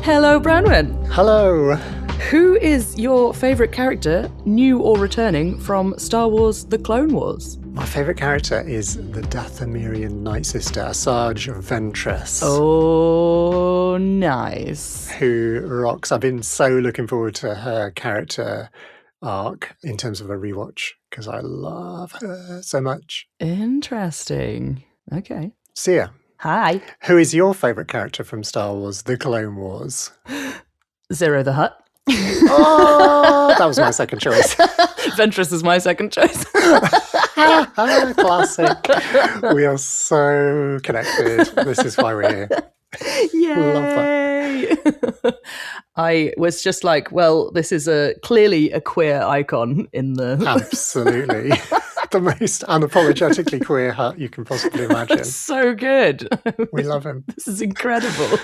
Hello, Branwen. Hello. Who is your favourite character, new or returning, from Star Wars The Clone Wars? My favourite character is the Dathomirian Night Sister, Asajj Ventress. Oh, nice. Who rocks. I've been so looking forward to her character arc in terms of a rewatch because I love her so much. Interesting. Okay. Seah. Hi. Who is your favourite character from Star Wars The Clone Wars? Zero the Hutt. Oh, that was my second choice. Ventress is my second choice. Classic. We are so connected. This is why we're here. Yay! Love that. I was just like, well, this is clearly a queer icon in the... Absolutely. The most unapologetically queer Hutt you can possibly imagine. So good. We love him. This is incredible.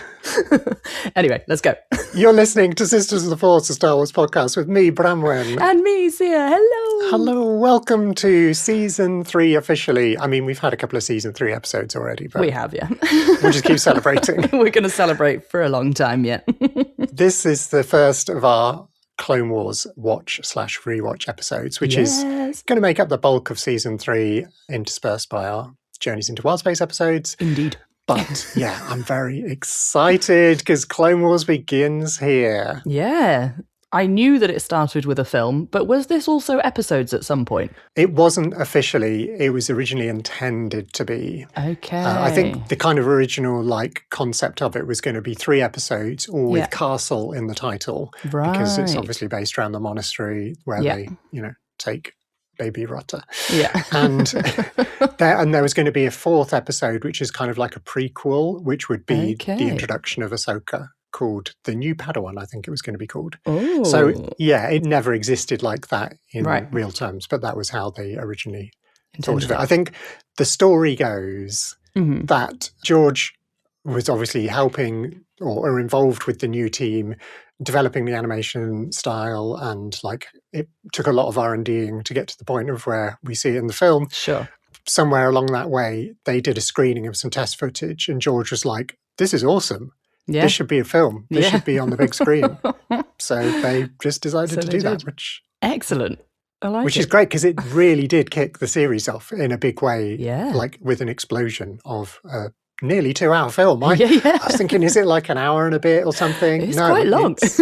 Anyway, let's go. You're listening to Sisters of the Force, a Star Wars podcast with me, Branwen. And me, Seah. Hello. Hello. Welcome to Season 3 officially. I mean, we've had a couple of Season 3 episodes already. But we have, yeah. We'll just keep celebrating. We're going to celebrate for a long time yet. This is the first of our Clone Wars watch/rewatch episodes, which is going to make up the bulk of Season 3, interspersed by our Journeys into Wild Space episodes. Indeed. But yeah, I'm very excited because Clone Wars begins here. Yeah. I knew that it started with a film, but was this also episodes at some point? It wasn't officially. It was originally intended to be. Okay. I think the kind of original concept of it was going to be 3 episodes, all with Castle in the title. Right. Because it's obviously based around the monastery where they, take baby Rotta. Yeah. And there was going to be a 4th episode, which is kind of like a prequel, which would be the introduction of Ahsoka, called The New Padawan, I think it was going to be called. Ooh. So, yeah, it never existed like that in real terms, but that was how they originally thought of it. I think the story goes that George was obviously helping or involved with the new team, developing the animation style, and it took a lot of R&Ding to get to the point of where we see it in the film. Sure. Somewhere along that way, they did a screening of some test footage, and George was like, this is awesome. Yeah. This should be a film. This should be on the big screen. So they just decided to do that, which... Excellent. I like Which is great because it really did kick the series off in a big way, with an explosion of nearly 2-hour film. I was thinking, is it like an hour and a bit or something? It's quite long. It's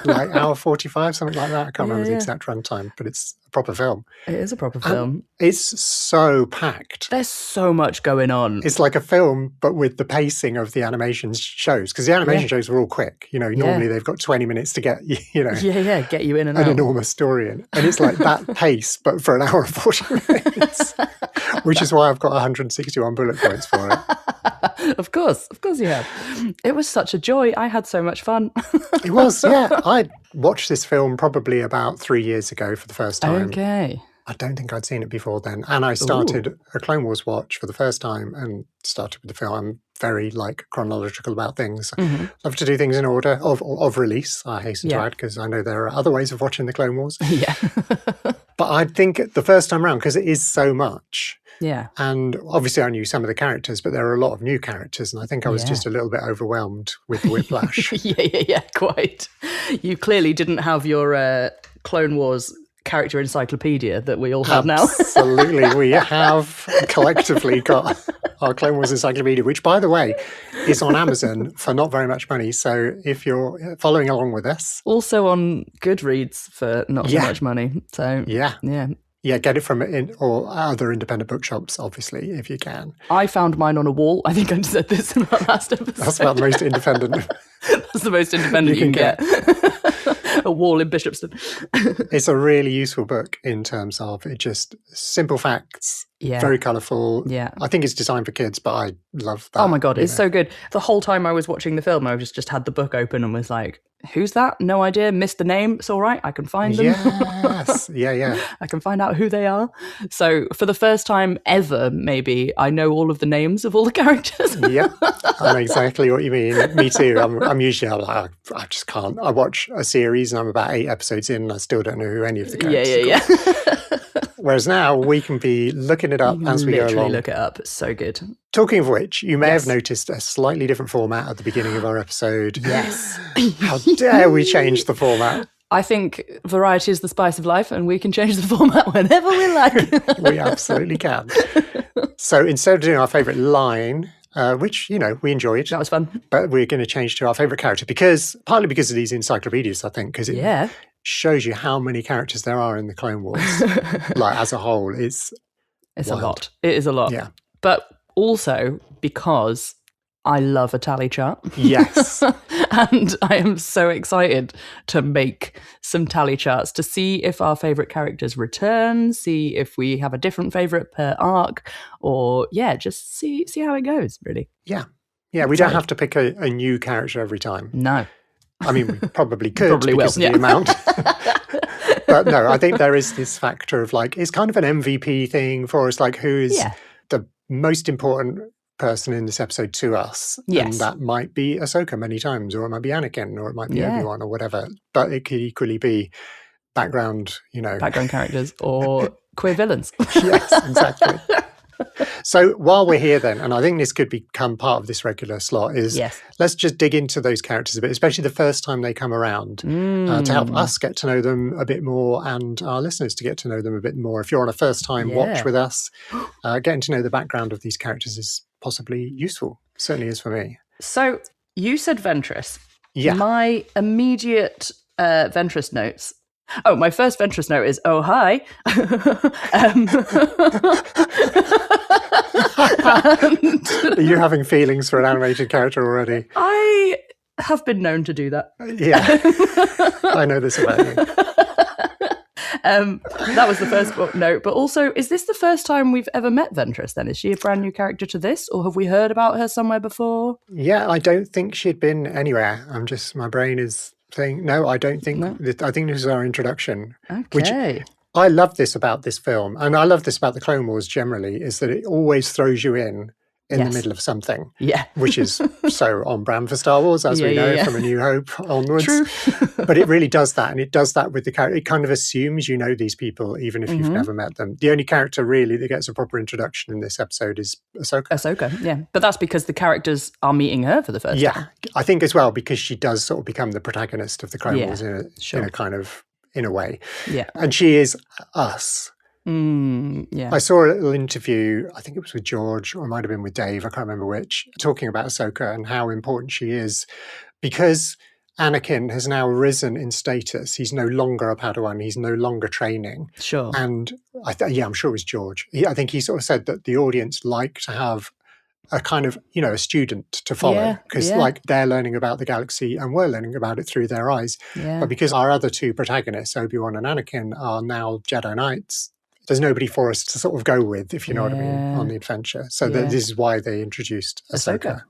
like hour 45, something like that. I can't remember the exact runtime, but it's a proper film. It is a proper film. It's so packed. There's so much going on. It's like a film, but with the pacing of the animation shows, because the animation shows are all quick. Normally they've got 20 minutes to get, get you in and out. An enormous story in. And it's like that pace, but for an hour and 40 minutes, which is why I've got 161 bullet points for it. Of course you have. It was such a joy. I had so much fun. It was, yeah. I watched this film probably about 3 years ago for the first time. Okay. I don't think I'd seen it before then. And I started a Clone Wars watch for the first time and started with the film. I'm very chronological about things. Mm-hmm. Love to do things in order of release, I hasten to add, because I know there are other ways of watching the Clone Wars. Yeah. But I think the first time around, because it is so much. Yeah. And obviously I knew some of the characters, but there are a lot of new characters. And I think I was just a little bit overwhelmed with the whiplash. Yeah, quite. You clearly didn't have your Clone Wars character encyclopedia that we all have now. Absolutely. We have collectively got our Clone Wars encyclopedia, which, by the way, is on Amazon for not very much money. So if you're following along with us. Also on Goodreads for not so much money. So yeah, get it from or other independent bookshops, obviously, if you can. I found mine on a wall. I think I said this in our last episode. That's about the most independent. That's the most independent you can get. A wall in Bishopston. It's a really useful book in terms of it just simple facts, very colourful. Yeah. I think it's designed for kids, but I love that. Oh my God, it's so good. The whole time I was watching the film, I just had the book open and was like, who's that? No idea. Missed the name. It's all right. I can find them. Yes. Yeah. I can find out who they are. So for the first time ever, maybe, I know all of the names of all the characters. Yep. I know exactly what you mean. Me too. I'm usually like, I just can't. I watch a series and I'm about 8 episodes in and I still don't know who any of the characters are. Whereas now we can be looking it up as we go along. Literally look it up. It's so good. Talking of which, you may have noticed a slightly different format at the beginning of our episode. Yes. How dare we change the format? I think variety is the spice of life, and we can change the format whenever we like. We absolutely can. So instead of doing our favourite line, which, we enjoyed. That was fun. But we're going to change to our favourite character, partly because of these encyclopedias, I think, because it shows you how many characters there are in the Clone Wars. As a whole, it's a lot. It is a lot. Yeah. But also because I love a tally chart. Yes. And I am so excited to make some tally charts to see if our favourite characters return, see if we have a different favourite per arc, or, just see how it goes, really. Yeah. Yeah, we don't have to pick a new character every time. No. I mean, we probably could because of the amount. But no, I think there is this factor of it's kind of an MVP thing for us, who is the most important person in this episode to us. Yes. And that might be Ahsoka many times, or it might be Anakin, or it might be Obi-Wan, or whatever. But it could equally be background characters or queer villains. Yes, exactly. So while we're here then, and I think this could become part of this regular slot, is let's just dig into those characters a bit, especially the first time they come around, to help us get to know them a bit more and our listeners to get to know them a bit more. If you're on a first-time watch with us, getting to know the background of these characters is possibly useful. Certainly is for me. So you said Ventress. Yeah. My immediate Ventress notes. Oh, my first Ventress note is, oh, hi. Are you having feelings for an animated character already? I have been known to do that. Yeah. I know this about you. That was the first note. But also, is this the first time we've ever met Ventress then? Is she a brand new character to this? Or have we heard about her somewhere before? Yeah, I don't think she'd been anywhere. My brain is saying, no, I don't think. No. I think this is our introduction. Okay. Which I love this about this film, and I love this about the Clone Wars generally, is that it always throws you in the middle of something. Yeah. Which is so on brand for Star Wars, as we know, from A New Hope onwards. True. But it really does that, and it does that with the character. It kind of assumes you know these people, even if you've never met them. The only character really that gets a proper introduction in this episode is Ahsoka. Yeah. But that's because the characters are meeting her for the first time. Yeah, I think as well, because she does sort of become the protagonist of the Clone Wars in a way. Yeah. And she is us. Yeah. I saw a little interview, I think it was with George, or it might have been with Dave, I can't remember which, talking about Ahsoka and how important she is, because Anakin has now risen in status. He's no longer a Padawan. He's no longer training. Sure. And I'm sure it was George. I think he sort of said that the audience like to have a kind of, a student to follow, because they're learning about the galaxy and we're learning about it through their eyes. Yeah. But because our other two protagonists, Obi-Wan and Anakin, are now Jedi Knights, there's nobody for us to sort of go with, if you know what I mean, on the adventure. So this is why they introduced Ahsoka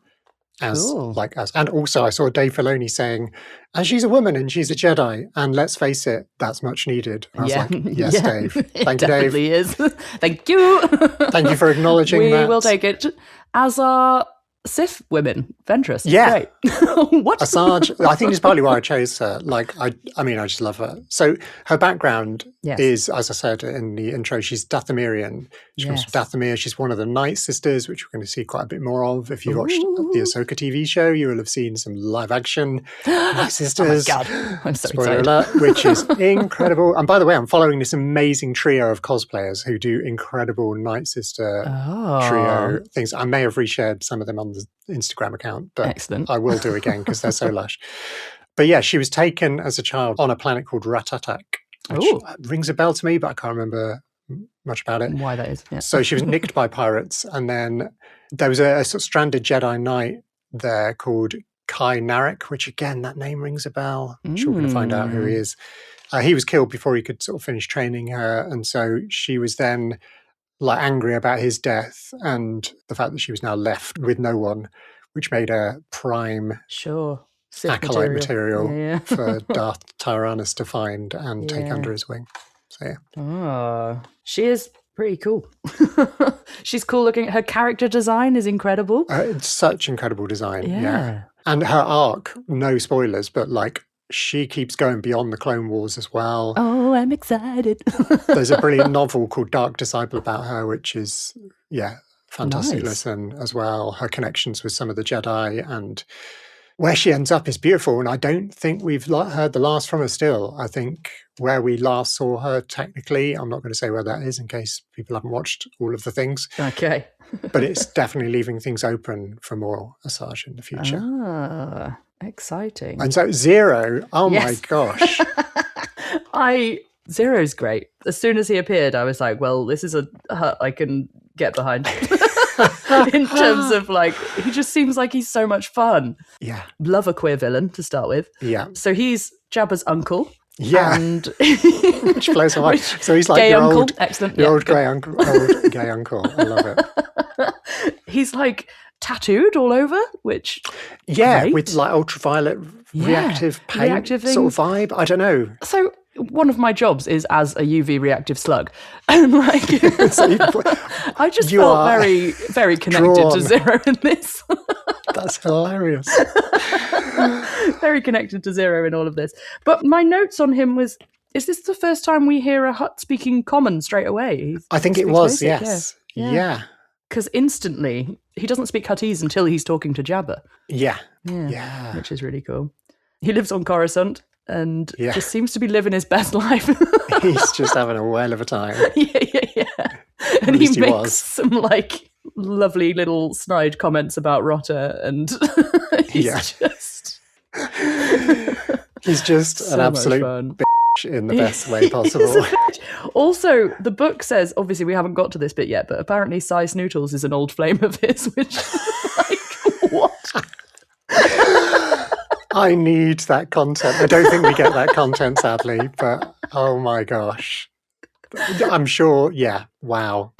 as us. And also I saw Dave Filoni saying, and she's a woman and she's a Jedi, and let's face it, that's much needed. And I was like, yes, Dave. Thank you, Dave. It definitely is. Thank you. Thank you for acknowledging that. We will take it. As are Sith women, Ventress. Yeah. Great. What? Asajj, I think it's partly why I chose her. I mean, I just love her. So her background is, as I said in the intro, she's Dathomirian. She comes from Dathomir. She's one of the Night Sisters, which we're going to see quite a bit more of. If you watched the Ahsoka TV show, you will have seen some live action Night Sisters. Oh my God, I'm so Spoiler excited. alert, which is incredible. And by the way, I'm following this amazing trio of cosplayers who do incredible Night Sister trio things. I may have reshared some of them on the Instagram account, but excellent. I will do again because they're so lush. But yeah, she was taken as a child on a planet called Rotta, which rings a bell to me, but I can't remember much about it. Why that is. Yeah. So she was nicked by pirates, and then there was a sort of stranded Jedi Knight there called Kai Narek, which again, that name rings a bell. I'm sure we're going to find out who he is. He was killed before he could sort of finish training her, and so she was then angry about his death and the fact that she was now left with no one, which made her prime acolyte material for Darth Tyrannus to find and take under his wing. So she is pretty cool. She's cool looking. Her character design is incredible. It's such incredible design. Yeah. And her arc, no spoilers, but she keeps going beyond the Clone Wars as well. Oh, I'm excited. There's a brilliant novel called Dark Disciple about her, which is, fantastic Nice. listen as well. Her connections with some of the Jedi and where she ends up is beautiful. And I don't think we've heard the last from her still. I think where we last saw her technically, I'm not going to say where that is in case people haven't watched all of the things. Okay. But it's definitely leaving things open for more Asajj in the future. Ah, exciting. And so Zero, my gosh. Zero's great. As soon as he appeared, I was like, well, this is a hut I can get behind. In terms of he just seems like he's so much fun. Yeah. Love a queer villain to start with. Yeah. So he's Jabba's uncle. Yeah. And which blows my mind. So he's like gay your uncle. Old, excellent. Your old gay uncle. Old gay uncle. I love it. He's tattooed all over, which great. With ultraviolet reactive paint sort of vibe. I don't know. So one of my jobs is as a UV reactive slug, and I just felt very, very connected to Zero in this. That's hilarious. Very connected to Zero in all of this. But my notes on him was, is this the first time we hear a Hutt speaking common straight away? I think it was, basic, yes. Yeah. Because instantly, he doesn't speak Huttese until he's talking to Jabba. Yeah. Which is really cool. He lives on Coruscant and just seems to be living his best life. He's just having a whale of a time. Yeah. And he makes some lovely little snide comments about Rotta, and he's just so an absolute bitch in the best way possible. Also, the book says, obviously we haven't got to this bit yet, but apparently Cy Snootles is an old flame of his, which what? I need that content. I don't think we get that content, sadly, but oh my gosh. I'm sure, wow.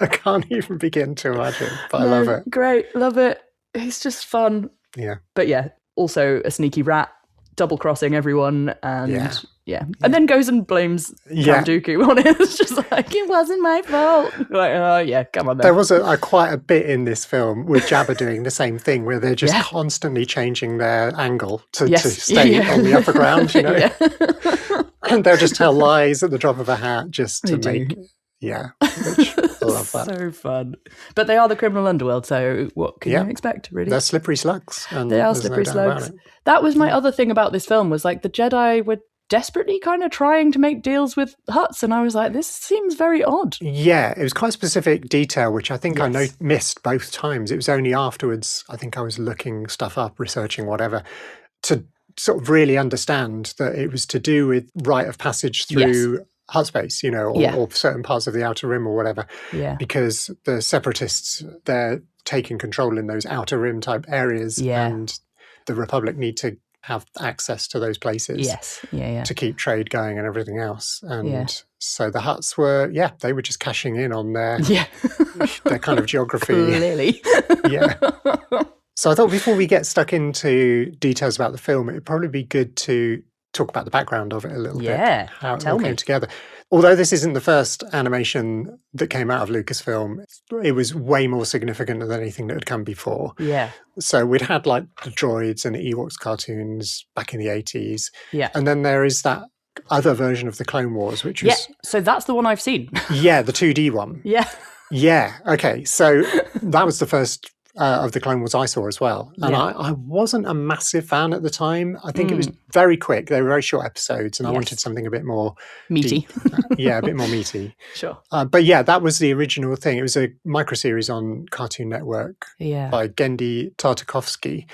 I can't even begin to imagine, but I love it. Great, love it. He's just fun. Yeah. But also a sneaky rat, double-crossing everyone, and and then goes and blames Count Dooku on it. It's just it wasn't my fault. Come on then. There was quite a bit in this film with Jabba doing the same thing, where they're just constantly changing their angle to stay on the upper ground, and they'll just tell lies at the drop of a hat just to make... which I love that. So fun. But they are the criminal underworld, so what can you expect, really? They're slippery slugs. And they are slippery slugs. That was my other thing about this film, was the Jedi were desperately kind of trying to make deals with Hutts, and I was like, this seems very odd. Yeah, it was quite specific detail, which I think I missed both times. It was only afterwards, I think I was looking stuff up, researching whatever, to sort of really understand that it was to do with rite of passage through Hutt space, or certain parts of the Outer Rim or whatever. Yeah. Because the Separatists, they're taking control in those Outer Rim type areas, and the Republic need to have access to those places to keep trade going and everything else. And so the Hutts were, they were just cashing in on their kind of geography. Clearly. So I thought before we get stuck into details about the film, it'd probably be good to talk about the background of it a little bit. How it all came together. Although this isn't the first animation that came out of Lucasfilm, it was way more significant than anything that had come before. Yeah. So we'd had the droids and the Ewoks cartoons back in the 80s. Yeah. And then there is that other version of the Clone Wars, which was... Yeah, so that's the one I've seen. The 2D one. Yeah. Yeah, okay. So that was the first... of the Clone Wars I saw as well. And I wasn't a massive fan at the time. I think it was very quick. They were very short episodes, and I wanted something a bit more... meaty. A bit more meaty. Sure. But that was the original thing. It was a microseries on Cartoon Network by Genndy Tartakovsky,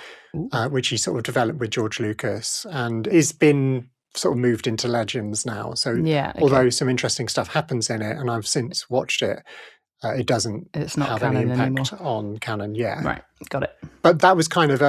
which he sort of developed with George Lucas, and has been sort of moved into Legends now. So although some interesting stuff happens in it, and I've since watched it, it doesn't have any impact on canon. Right, got it. But that was kind of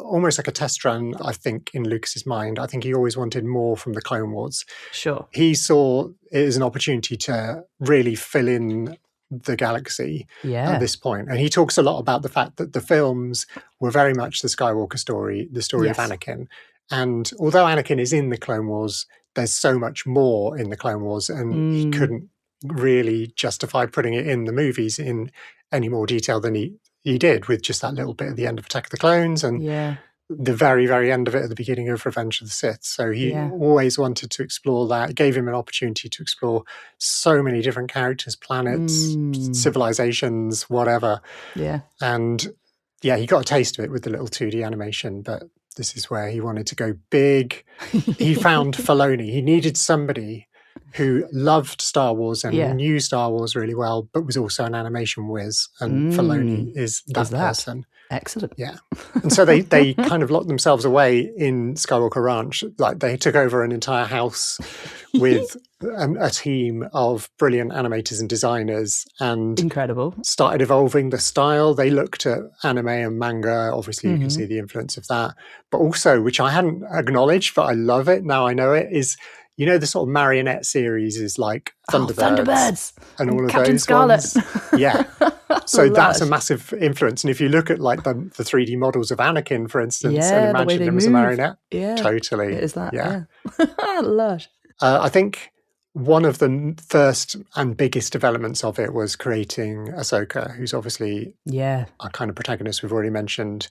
almost like a test run, I think, in Lucas's mind. I think he always wanted more from the Clone Wars. Sure. He saw it as an opportunity to really fill in the galaxy at this point. And he talks a lot about the fact that the films were very much the Skywalker story, the story of Anakin. And although Anakin is in the Clone Wars, there's so much more in the Clone Wars, and he couldn't really justify putting it in the movies in any more detail than he did, with just that little bit at the end of Attack of the Clones and the very, very end of it at the beginning of Revenge of the Sith. So he always wanted to explore that. It gave him an opportunity to explore so many different characters, planets, civilizations, whatever. Yeah. And yeah, he got a taste of it with the little 2D animation, but this is where he wanted to go big. He found Filoni. He needed somebody who loved Star Wars and knew Star Wars really well, but was also an animation whiz. And Filoni is that person. Excellent. Yeah. And so they kind of locked themselves away in Skywalker Ranch. Like they took over an entire house with a team of brilliant animators and designers, and incredible, started evolving the style. They looked at anime and manga. Obviously, you can see the influence of that. But also, which I hadn't acknowledged, but I love it now I know it, is, you know, the sort of marionette series is like Thunderbirds and all of Captain those Scarlet. ones. Yeah. So that's a massive influence. And if you look at like the 3D models of Anakin, for instance, and imagine him as a marionette, totally. It is that, yeah. Lush. I think one of the first and biggest developments of it was creating Ahsoka, who's obviously our kind of protagonist we've already mentioned.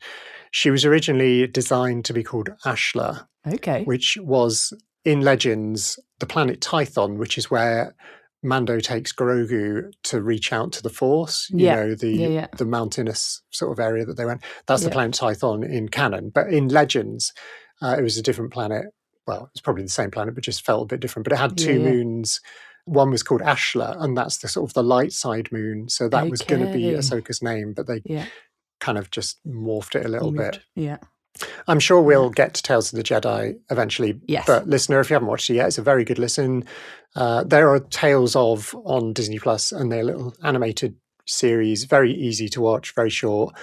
She was originally designed to be called Ashla, which was, in Legends, the planet Tython, which is where Mando takes Grogu to reach out to the Force, you know, the mountainous sort of area that they went. That's the planet Tython in canon. But in Legends, it was a different planet. Well, it's probably the same planet, but just felt a bit different. But it had two moons. One was called Ashla, and that's the sort of the light side moon. So that was going to be Ahsoka's name, but they kind of just morphed it a little bit. Yeah. I'm sure we'll get to Tales of the Jedi eventually. Yes. But listener, if you haven't watched it yet, it's a very good listen. There are Tales of on Disney Plus, and they're little animated series, very easy to watch, very short.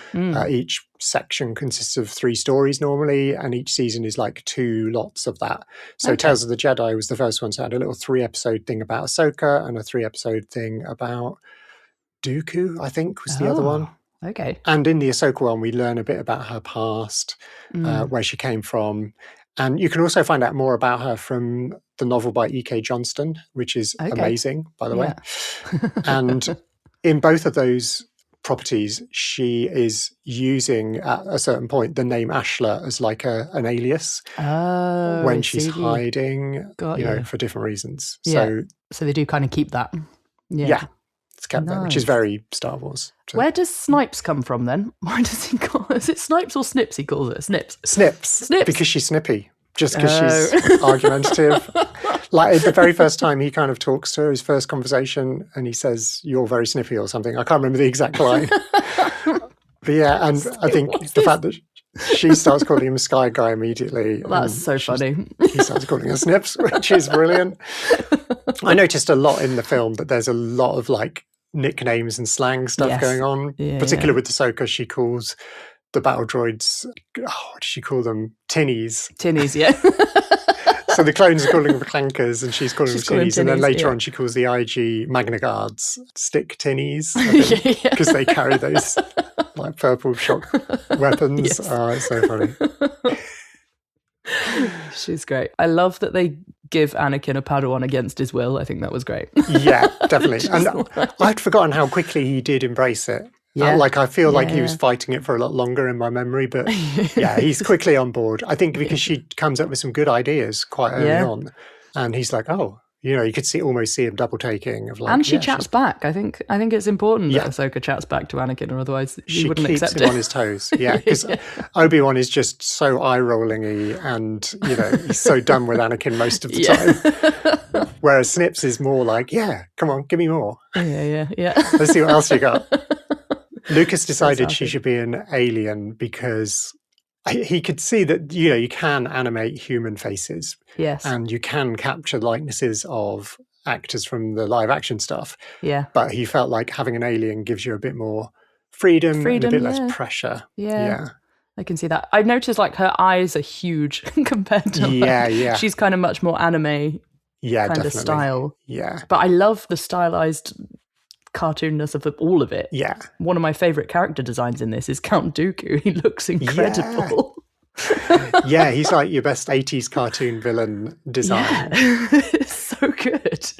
Each section consists of 3 stories normally, and each season is like 2 lots of that. So Tales of the Jedi was the first one, so it had a little 3-episode thing about Ahsoka and a 3-episode thing about Dooku, I think was the other one. Okay. And in the Ahsoka one, we learn a bit about her past, where she came from. And you can also find out more about her from the novel by E.K. Johnston, which is amazing, by the way. And in both of those properties, she is using, at a certain point, the name Ashla as like an alias when she's hiding, for different reasons. So they do kind of keep that. Yeah. It's kept there, which is very Star Wars. So. Where does Snipes come from then? Why does he call it? Is it Snipes or Snips he calls it? Snips. Snips. Because she's snippy. Just because she's argumentative. Like the very first time he kind of talks to her, his first conversation, and he says, "You're very snippy" or something. I can't remember the exact line. But yeah, and I think the fact that she starts calling him Sky Guy immediately. That's so funny. He starts calling her Snips, which is brilliant. I noticed a lot in the film that there's a lot of like nicknames and slang stuff going on. Particularly with Ahsoka, she calls the battle droids, what does she call them? Tinnies. Tinnies, yeah. So the clones are calling them clankers and she's calling them tinnies. And then later on she calls the IG Magna Guards stick tinnies, because they carry those like purple shock weapons. Oh, it's so funny. She's great. I love that they give Anakin a Padawan against his will. I think that was great. Yeah, definitely. And I'd forgotten how quickly he did embrace it. Yeah. I feel like he was fighting it for a lot longer in my memory, but yeah, he's quickly on board. I think because she comes up with some good ideas quite early on, and he's like, oh, you could almost see him double taking. And she chats back. I think it's important that Ahsoka chats back to Anakin, or otherwise he wouldn't accept it. She keeps him on his toes. Yeah, because Obi-Wan is just so eye-rolling-y, and he's so done with Anakin most of the time. Whereas Snips is more like, yeah, come on, give me more. Yeah. Let's see what else you got. Lucas decided she should be an alien because he could see that, you can animate human faces. Yes. And you can capture likenesses of actors from the live action stuff. Yeah. But he felt like having an alien gives you a bit more freedom and a bit less pressure. Yeah. I can see that. I noticed like her eyes are huge compared to she's kind of much more anime kind of style. Yeah. But I love the stylized cartoonness of all of it. Yeah. One of my favorite character designs in this is Count Dooku. He looks incredible. Yeah, he's like your best 80s cartoon villain design. Yeah. It's so good.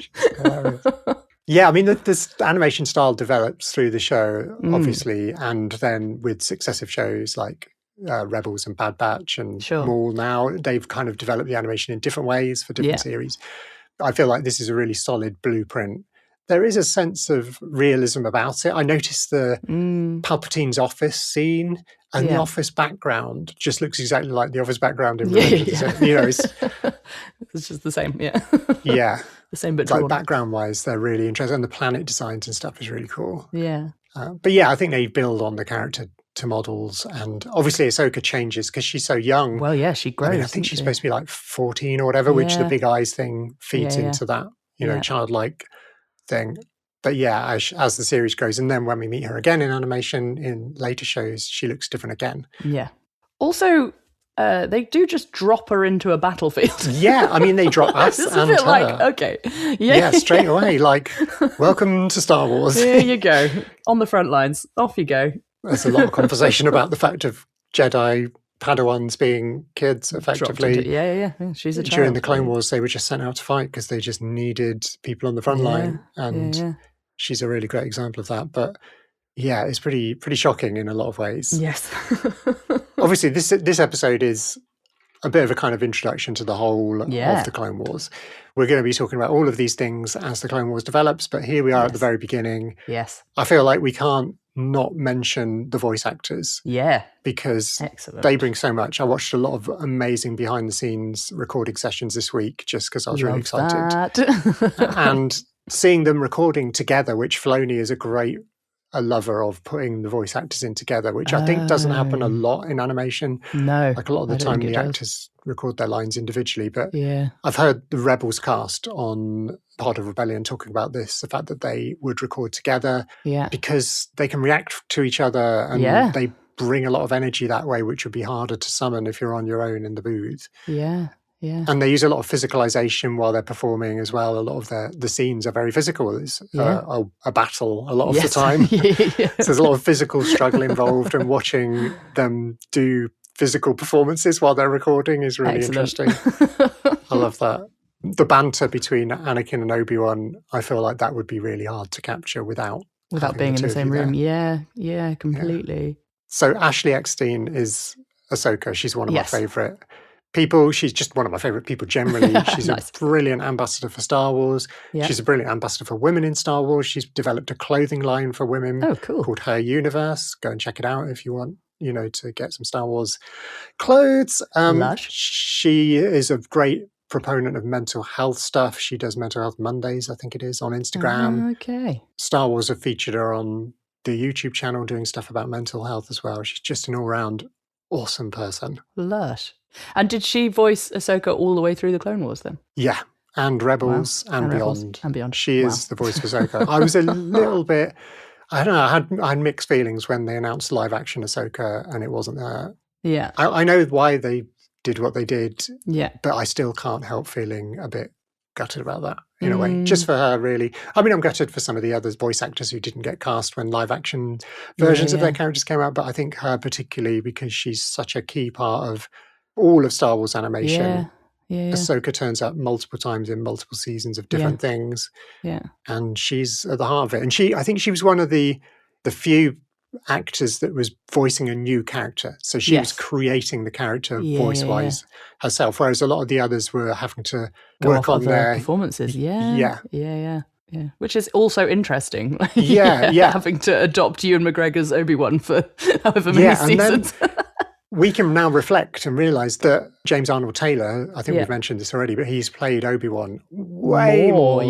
Yeah, I mean, this animation style develops through the show, obviously, and then with successive shows like Rebels and Bad Batch and Maul now. They've kind of developed the animation in different ways for different series. I feel like this is a really solid blueprint. There is a sense of realism about it. I noticed the Palpatine's office scene, and the office background just looks exactly like the office background in Revenge of the Sith. You know, it's just the same, yeah. The same, but like background-wise, they're really interesting, and the planet designs and stuff is really cool. Yeah. But yeah, I think they build on the character to models, and obviously Ahsoka changes because she's so young. Well, yeah, she grows. I think she's supposed to be like 14 or whatever, which the big eyes thing feeds into that, you know, childlike thing. But yeah, as the series grows, and then when we meet her again in animation in later shows, she looks different again. Yeah. Also, they do just drop her into a battlefield. Yeah, I mean, they drop us it's and a bit her. Like, okay. Yeah, straight away. Like, welcome to Star Wars. Here you go. On the front lines. Off you go. There's a lot of conversation about the fact of Jedi Padawans being kids, effectively. Yeah. She's a child. During the Clone Wars, they were just sent out to fight because they just needed people on the front line. And she's a really great example of that. But yeah, it's pretty shocking in a lot of ways. Yes. Obviously, this episode is a bit of a kind of introduction to the whole of the Clone Wars. We're going to be talking about all of these things as the Clone Wars develops, but here we are at the very beginning. Yes. I feel like we can't not mention the voice actors. Yeah. Because they bring so much. I watched a lot of amazing behind-the-scenes recording sessions this week just because I was really excited. And seeing them recording together, which Filoni is a lover of putting the voice actors in together, which I think doesn't happen a lot in animation. No. Like a lot of the time the actors record their lines individually. But I've heard the Rebels cast on Part of Rebellion talking about this, the fact that they would record together because they can react to each other and they bring a lot of energy that way, which would be harder to summon if you're on your own in the booth. Yeah. Yeah. And they use a lot of physicalization while they're performing as well. A lot of the scenes are very physical. It's a battle a lot of the time. So there's a lot of physical struggle involved, and watching them do physical performances while they're recording is really interesting. I love that. The banter between Anakin and Obi-Wan, I feel like that would be really hard to capture without being in the same room. Yeah, completely. Yeah. So Ashley Eckstein is Ahsoka. She's one of my favorite people. She's just one of my favorite people generally. She's a brilliant ambassador for Star Wars. She's a brilliant ambassador for women in Star Wars. She's developed a clothing line for women called Her Universe. Go and check it out if you want, to get some Star Wars clothes. She is a great proponent of mental health stuff. She does Mental Health Mondays, I think it is, on Instagram. Okay. Star Wars have featured her on the YouTube channel doing stuff about mental health as well. She's just an all-round awesome person. Lush. And did she voice Ahsoka all the way through the Clone Wars then? Yeah, and Rebels and beyond. And beyond. She is the voice of Ahsoka. I was a little bit, I don't know, I had mixed feelings when they announced live action Ahsoka and it wasn't there. Yeah. I know why they did what they did, but I still can't help feeling a bit gutted about that in a way. Just for her, really. I mean, I'm gutted for some of the other voice actors who didn't get cast when live action versions of their characters came out, but I think her particularly because she's such a key part of all of Star Wars animation. Ahsoka turns up multiple times in multiple seasons of different things. Yeah. And she's at the heart of it. And I think she was one of the few actors that was voicing a new character. So she was creating the character voice-wise herself, whereas a lot of the others were having to work on their performances. Yeah. Which is also interesting. Yeah. Having to adopt Ewan McGregor's Obi-Wan for however many seasons. We can now reflect and realise that James Arnold Taylor, I think we've mentioned this already, but he's played Obi-Wan way more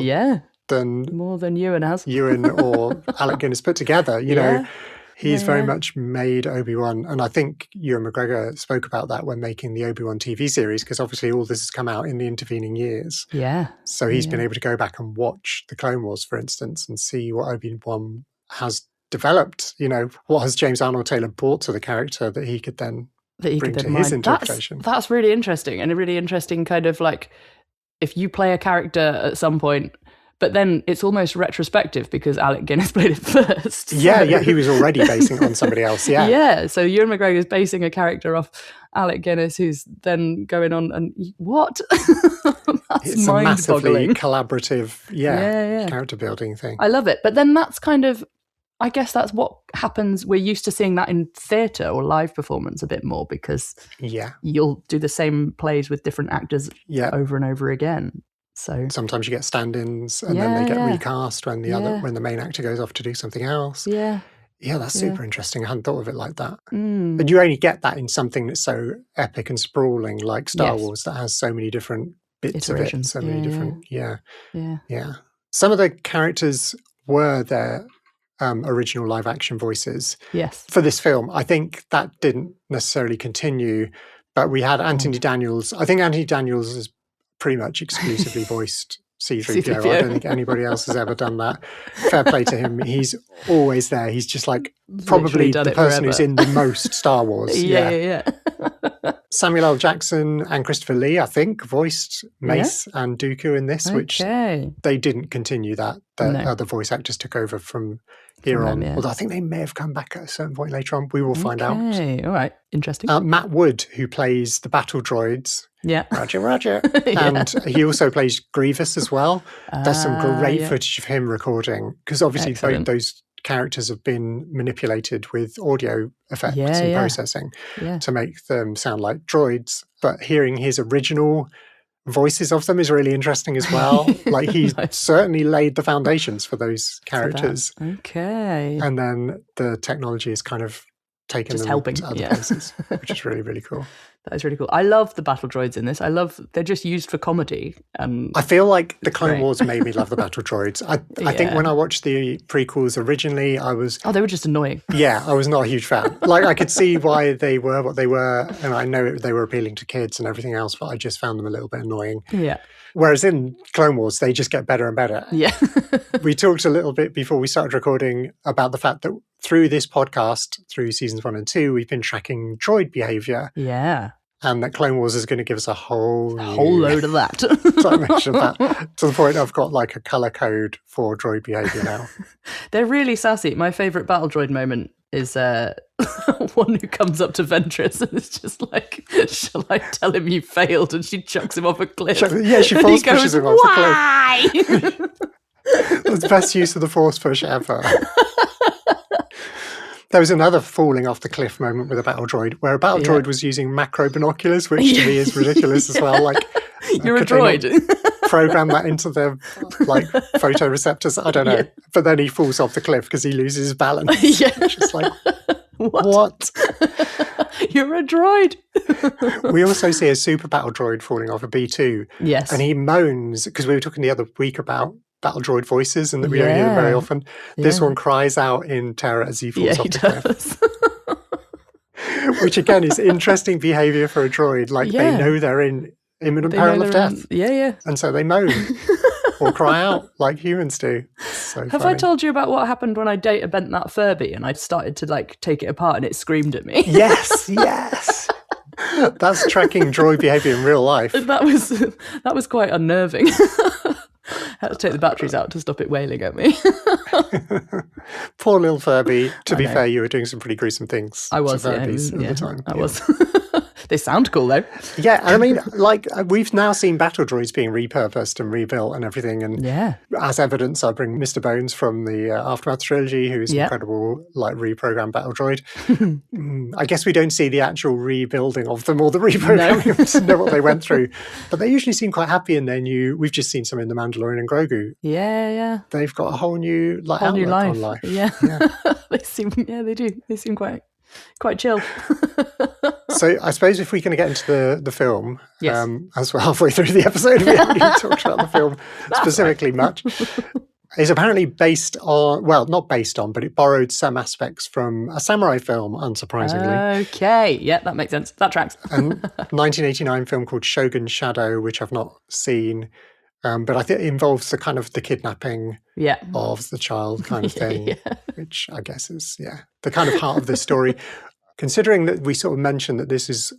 than Ewan has. Ewan or Alec Guinness put together. You know, he's very much made Obi-Wan. And I think Ewan McGregor spoke about that when making the Obi-Wan TV series, because obviously all this has come out in the intervening years. Yeah. So he's been able to go back and watch the Clone Wars, for instance, and see what Obi-Wan has developed. What has James Arnold Taylor brought to the character that he could then bring to his interpretation. That's really interesting, and a really interesting kind of like, if you play a character at some point, but then it's almost retrospective because Alec Guinness played it first. Yeah, he was already basing it on somebody else. Yeah. So Ewan McGregor is basing a character off Alec Guinness, who's then going on and what? That's it's a massively collaborative, character building thing. I love it, but then that's kind of I guess that's what happens. We're used to seeing that in theatre or live performance a bit more because you'll do the same plays with different actors over and over again. So sometimes you get stand-ins and then they get recast when the main actor goes off to do something else. Yeah, that's super interesting. I hadn't thought of it like that. But you only get that in something that's so epic and sprawling, like Star Wars, that has so many different bits of it, so many different. Some of the characters were their original live-action voices. Yes. For this film, I think that didn't necessarily continue, but we had Anthony Daniels. I think Anthony Daniels is pretty much exclusively voiced C-3PO. I don't think anybody else has ever done that. Fair play to him. He's always there. He's just like probably the person who's in the most Star Wars. Samuel L. Jackson and Christopher Lee, I think, voiced Mace and Dooku in this, which they didn't continue that. The other voice actors took over from here on. Although I think they may have come back at a certain point later on. We will find out. All right. Interesting. Matt Wood, who plays the battle droids. Yeah. Roger. And he also plays Grievous as well. There's some great footage of him recording, because obviously both those characters have been manipulated with audio effects and processing to make them sound like droids. But hearing his original voices of them is really interesting as well. Like he certainly laid the foundations for those characters. And then the technology is kind of taken them to other places, which is really, really cool. That is really cool. I love the battle droids in this. They're just used for comedy. I feel like the Clone Wars made me love the battle droids. I think when I watched the prequels originally, I was... they were just annoying. I was not a huge fan. Like, I could see why they were what they were, and I know they were appealing to kids and everything else, but I just found them a little bit annoying. Yeah. Whereas in Clone Wars, they just get better and better. Yeah. We talked a little bit before we started recording about the fact that through this podcast, through seasons 1 and 2, we've been tracking droid behavior. Yeah. And that Clone Wars is going to give us a whole load of that. dimension of that. To the point I've got like a colour code for droid behaviour now. They're really sassy. My favourite battle droid moment is one who comes up to Ventress and is just like, shall I tell him you failed? And she chucks him off a cliff. She force pushes him off the cliff. Why? That's the best use of the force push ever. There was another falling off the cliff moment with a battle droid, where a battle droid was using macro binoculars, which to me is ridiculous as well. Like, you're a droid. Program that into the photoreceptors. I don't know. But then he falls off the cliff because he loses his balance. It's just like, what? You're a droid. We also see a super battle droid falling off a B2. Yes. And he moans, because we were talking the other week about battle droid voices and that we don't hear them very often. This one cries out in terror as he falls off the cliff. Which again is interesting behaviour for a droid. Like they know they're in imminent peril of death. And so they moan or cry out like humans do. So Have I told you about what happened when I data bent that Furby and I started to like take it apart and it screamed at me? Yes. That's tracking droid behaviour in real life. That was quite unnerving. I had to take the batteries out to stop it wailing at me. Poor little Furby. To be fair, you were doing some pretty gruesome things. I was, at the time. I was. They sound cool, though. Yeah, and I mean, like, we've now seen battle droids being repurposed and rebuilt and everything. And as evidence, I bring Mr. Bones from the Aftermath trilogy, who's an incredible, like, reprogrammed battle droid. I guess we don't see the actual rebuilding of them or the reprogramming to know what they went through. But they usually seem quite happy in their new... We've just seen some in The Mandalorian and Grogu. Yeah. They've got a whole new outlook on life. Yeah. They do. They seem quite chill. So I suppose if we're going to get into the film, as we're halfway through the episode, we haven't even talked about the film specifically much. It's apparently based on, well, not based on, but it borrowed some aspects from a samurai film, unsurprisingly. Okay, yeah, that makes sense. That tracks. A 1989 film called Shogun's Shadow, which I've not seen. But I think it involves the kind of the kidnapping of the child kind of thing, which I guess is, the kind of heart of the story. Considering that we sort of mentioned that this is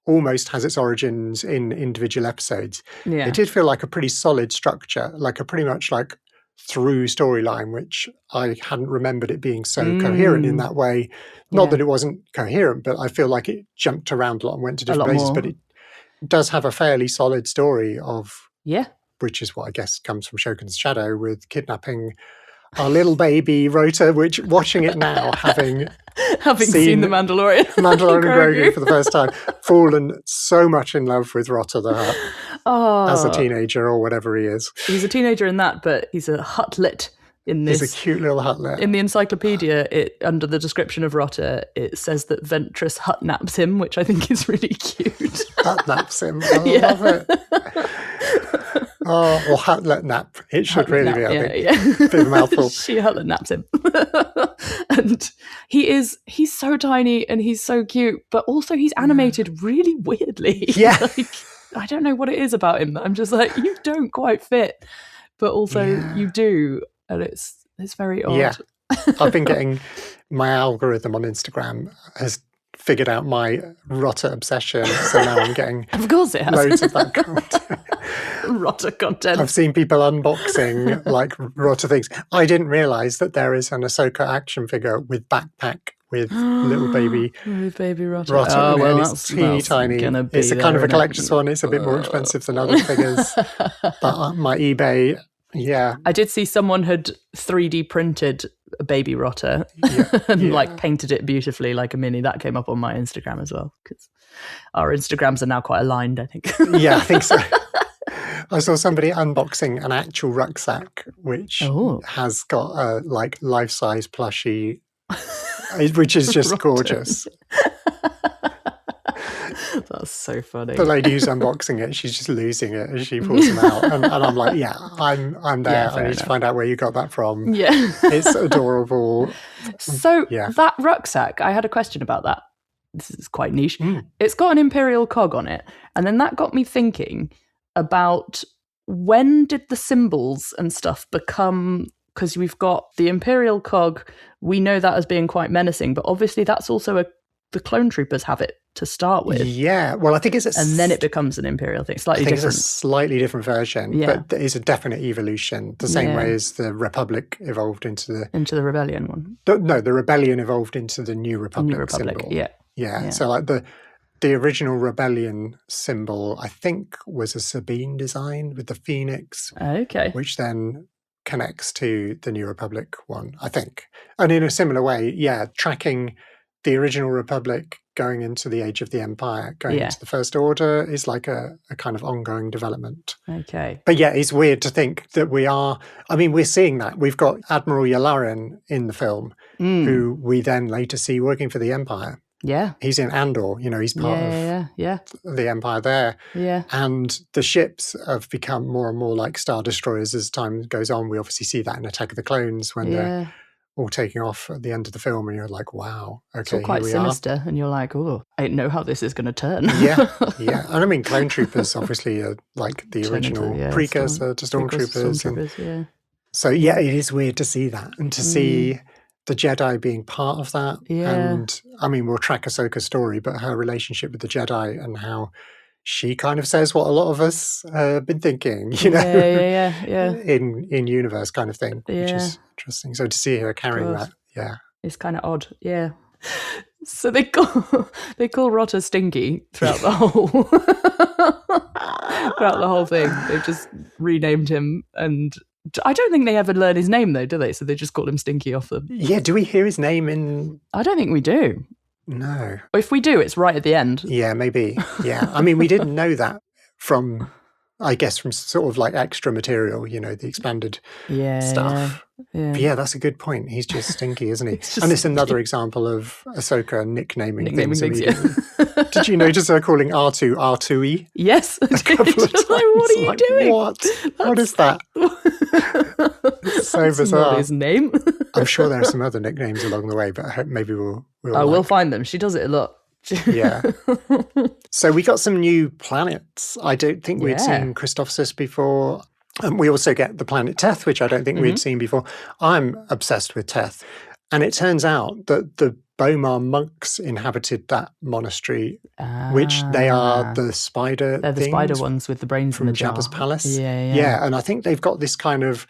almost has its origins in individual episodes, it did feel like a pretty solid structure, like a pretty much like through storyline, which I hadn't remembered it being so coherent in that way. Not that it wasn't coherent, but I feel like it jumped around a lot and went to different places. But it does have a fairly solid story of... which is what I guess comes from Shogun's Shadow, with kidnapping our little baby Rotta, which watching it now, having seen The Mandalorian, and Grogu for the first time, fallen so much in love with Rotta the Hutt as a teenager or whatever he is. He's a teenager in that, but he's a Huttlet in this. He's a cute little Huttlet. In the encyclopedia, under the description of Rotta, it says that Ventress Hutt naps him, which I think is really cute. Hutt naps him. I love it. Or Huttlet nap. It should really be, I think. Bit of a mouthful. She Huttlet naps him. And he's so tiny and he's so cute, but also he's animated really weirdly. Yeah. I don't know what it is about him. I'm just like, you don't quite fit, but also you do. And it's very odd. Yeah. I've been getting my algorithm on Instagram has figured out my Rotta obsession, so now I'm getting of course it has. Loads of that content. Rotta content. I've seen people unboxing like Rotta things. I didn't realise that there is an Ahsoka action figure with backpack with little baby Rotta. Oh, well, it's teeny tiny. It's a kind of a collector's one. It's a bit more expensive than other figures. But on my eBay, yeah. I did see someone had 3D printed a baby Rotta and like painted it beautifully like a mini. That came up on my Instagram as well, because our Instagrams are now quite aligned, I think. Yeah, I think so. I saw somebody unboxing an actual rucksack which has got a like life-size plushie, which is just gorgeous. That's so funny. The lady who's unboxing it, she's just losing it as she pulls them out, and I'm like, yeah, I'm there. I need to find out where you got that from. Yeah, it's adorable. So that rucksack, I had a question about that. This is quite niche. It's got an Imperial cog on it, and then that got me thinking about when did the symbols and stuff become, because we've got the Imperial cog, we know that as being quite menacing, but obviously that's also the clone troopers have it to start with. Yeah, well, I think it's and then it becomes an Imperial thing, slightly different. It's a slightly different version, but it's a definite evolution, the same way as the Republic evolved into the Rebellion one. No, the Rebellion evolved into the New Republic symbol. Yeah. So like the original Rebellion symbol, I think, was a Sabine design with the Phoenix, which then connects to the New Republic one, I think. And in a similar way, tracking the original Republic going into the Age of the Empire, going into the First Order is like a kind of ongoing development. Okay. But yeah, it's weird to think that we're seeing that. We've got Admiral Yularen in the film, who we then later see working for the Empire. Yeah. He's in Andor, he's part of the Empire there. Yeah. And the ships have become more and more like Star Destroyers as time goes on. We obviously see that in Attack of the Clones when they're all taking off at the end of the film, and you're like, wow, okay, it's all quite sinister, and you're like, oh, I don't know how this is going to turn. Yeah. And I mean, clone troopers obviously are like the original precursor to stormtroopers. So yeah, it is weird to see that and to see the Jedi being part of that. And I mean, we'll track Ahsoka's story, but her relationship with the Jedi and how she kind of says what a lot of us have been thinking, in universe kind of thing, which is interesting. So to see her carrying that, it's kind of odd. Yeah. So they call Rotta Stinky throughout the whole thing. They've just renamed him, and I don't think they ever learn his name though, do they? So they just call him Stinky off them. Yeah. Do we hear his name in? I don't think we do. No. If we do, it's right at the end. Yeah, maybe. Yeah. I mean, we didn't know that from sort of like extra material, the expanded stuff. Yeah. But yeah, that's a good point. He's just Stinky, isn't he? And it's another example of Ahsoka nicknaming things immediately. Did you notice her calling R2 R2E? Yes. A couple of times. What are you doing? What is that? It's so bizarre. Not his name. I'm sure there are some other nicknames along the way, but maybe we'll find them. She does it a lot. Yeah. So we got some new planets. I don't think we'd seen Christophsis before. We also get the planet Teth, which I don't think we'd seen before. I'm obsessed with Teth. And it turns out that the Bomar monks inhabited that monastery, which they are the spider They're the spider ones with the brains from in the Jabba's jar. palace. Yeah. And I think they've got this kind of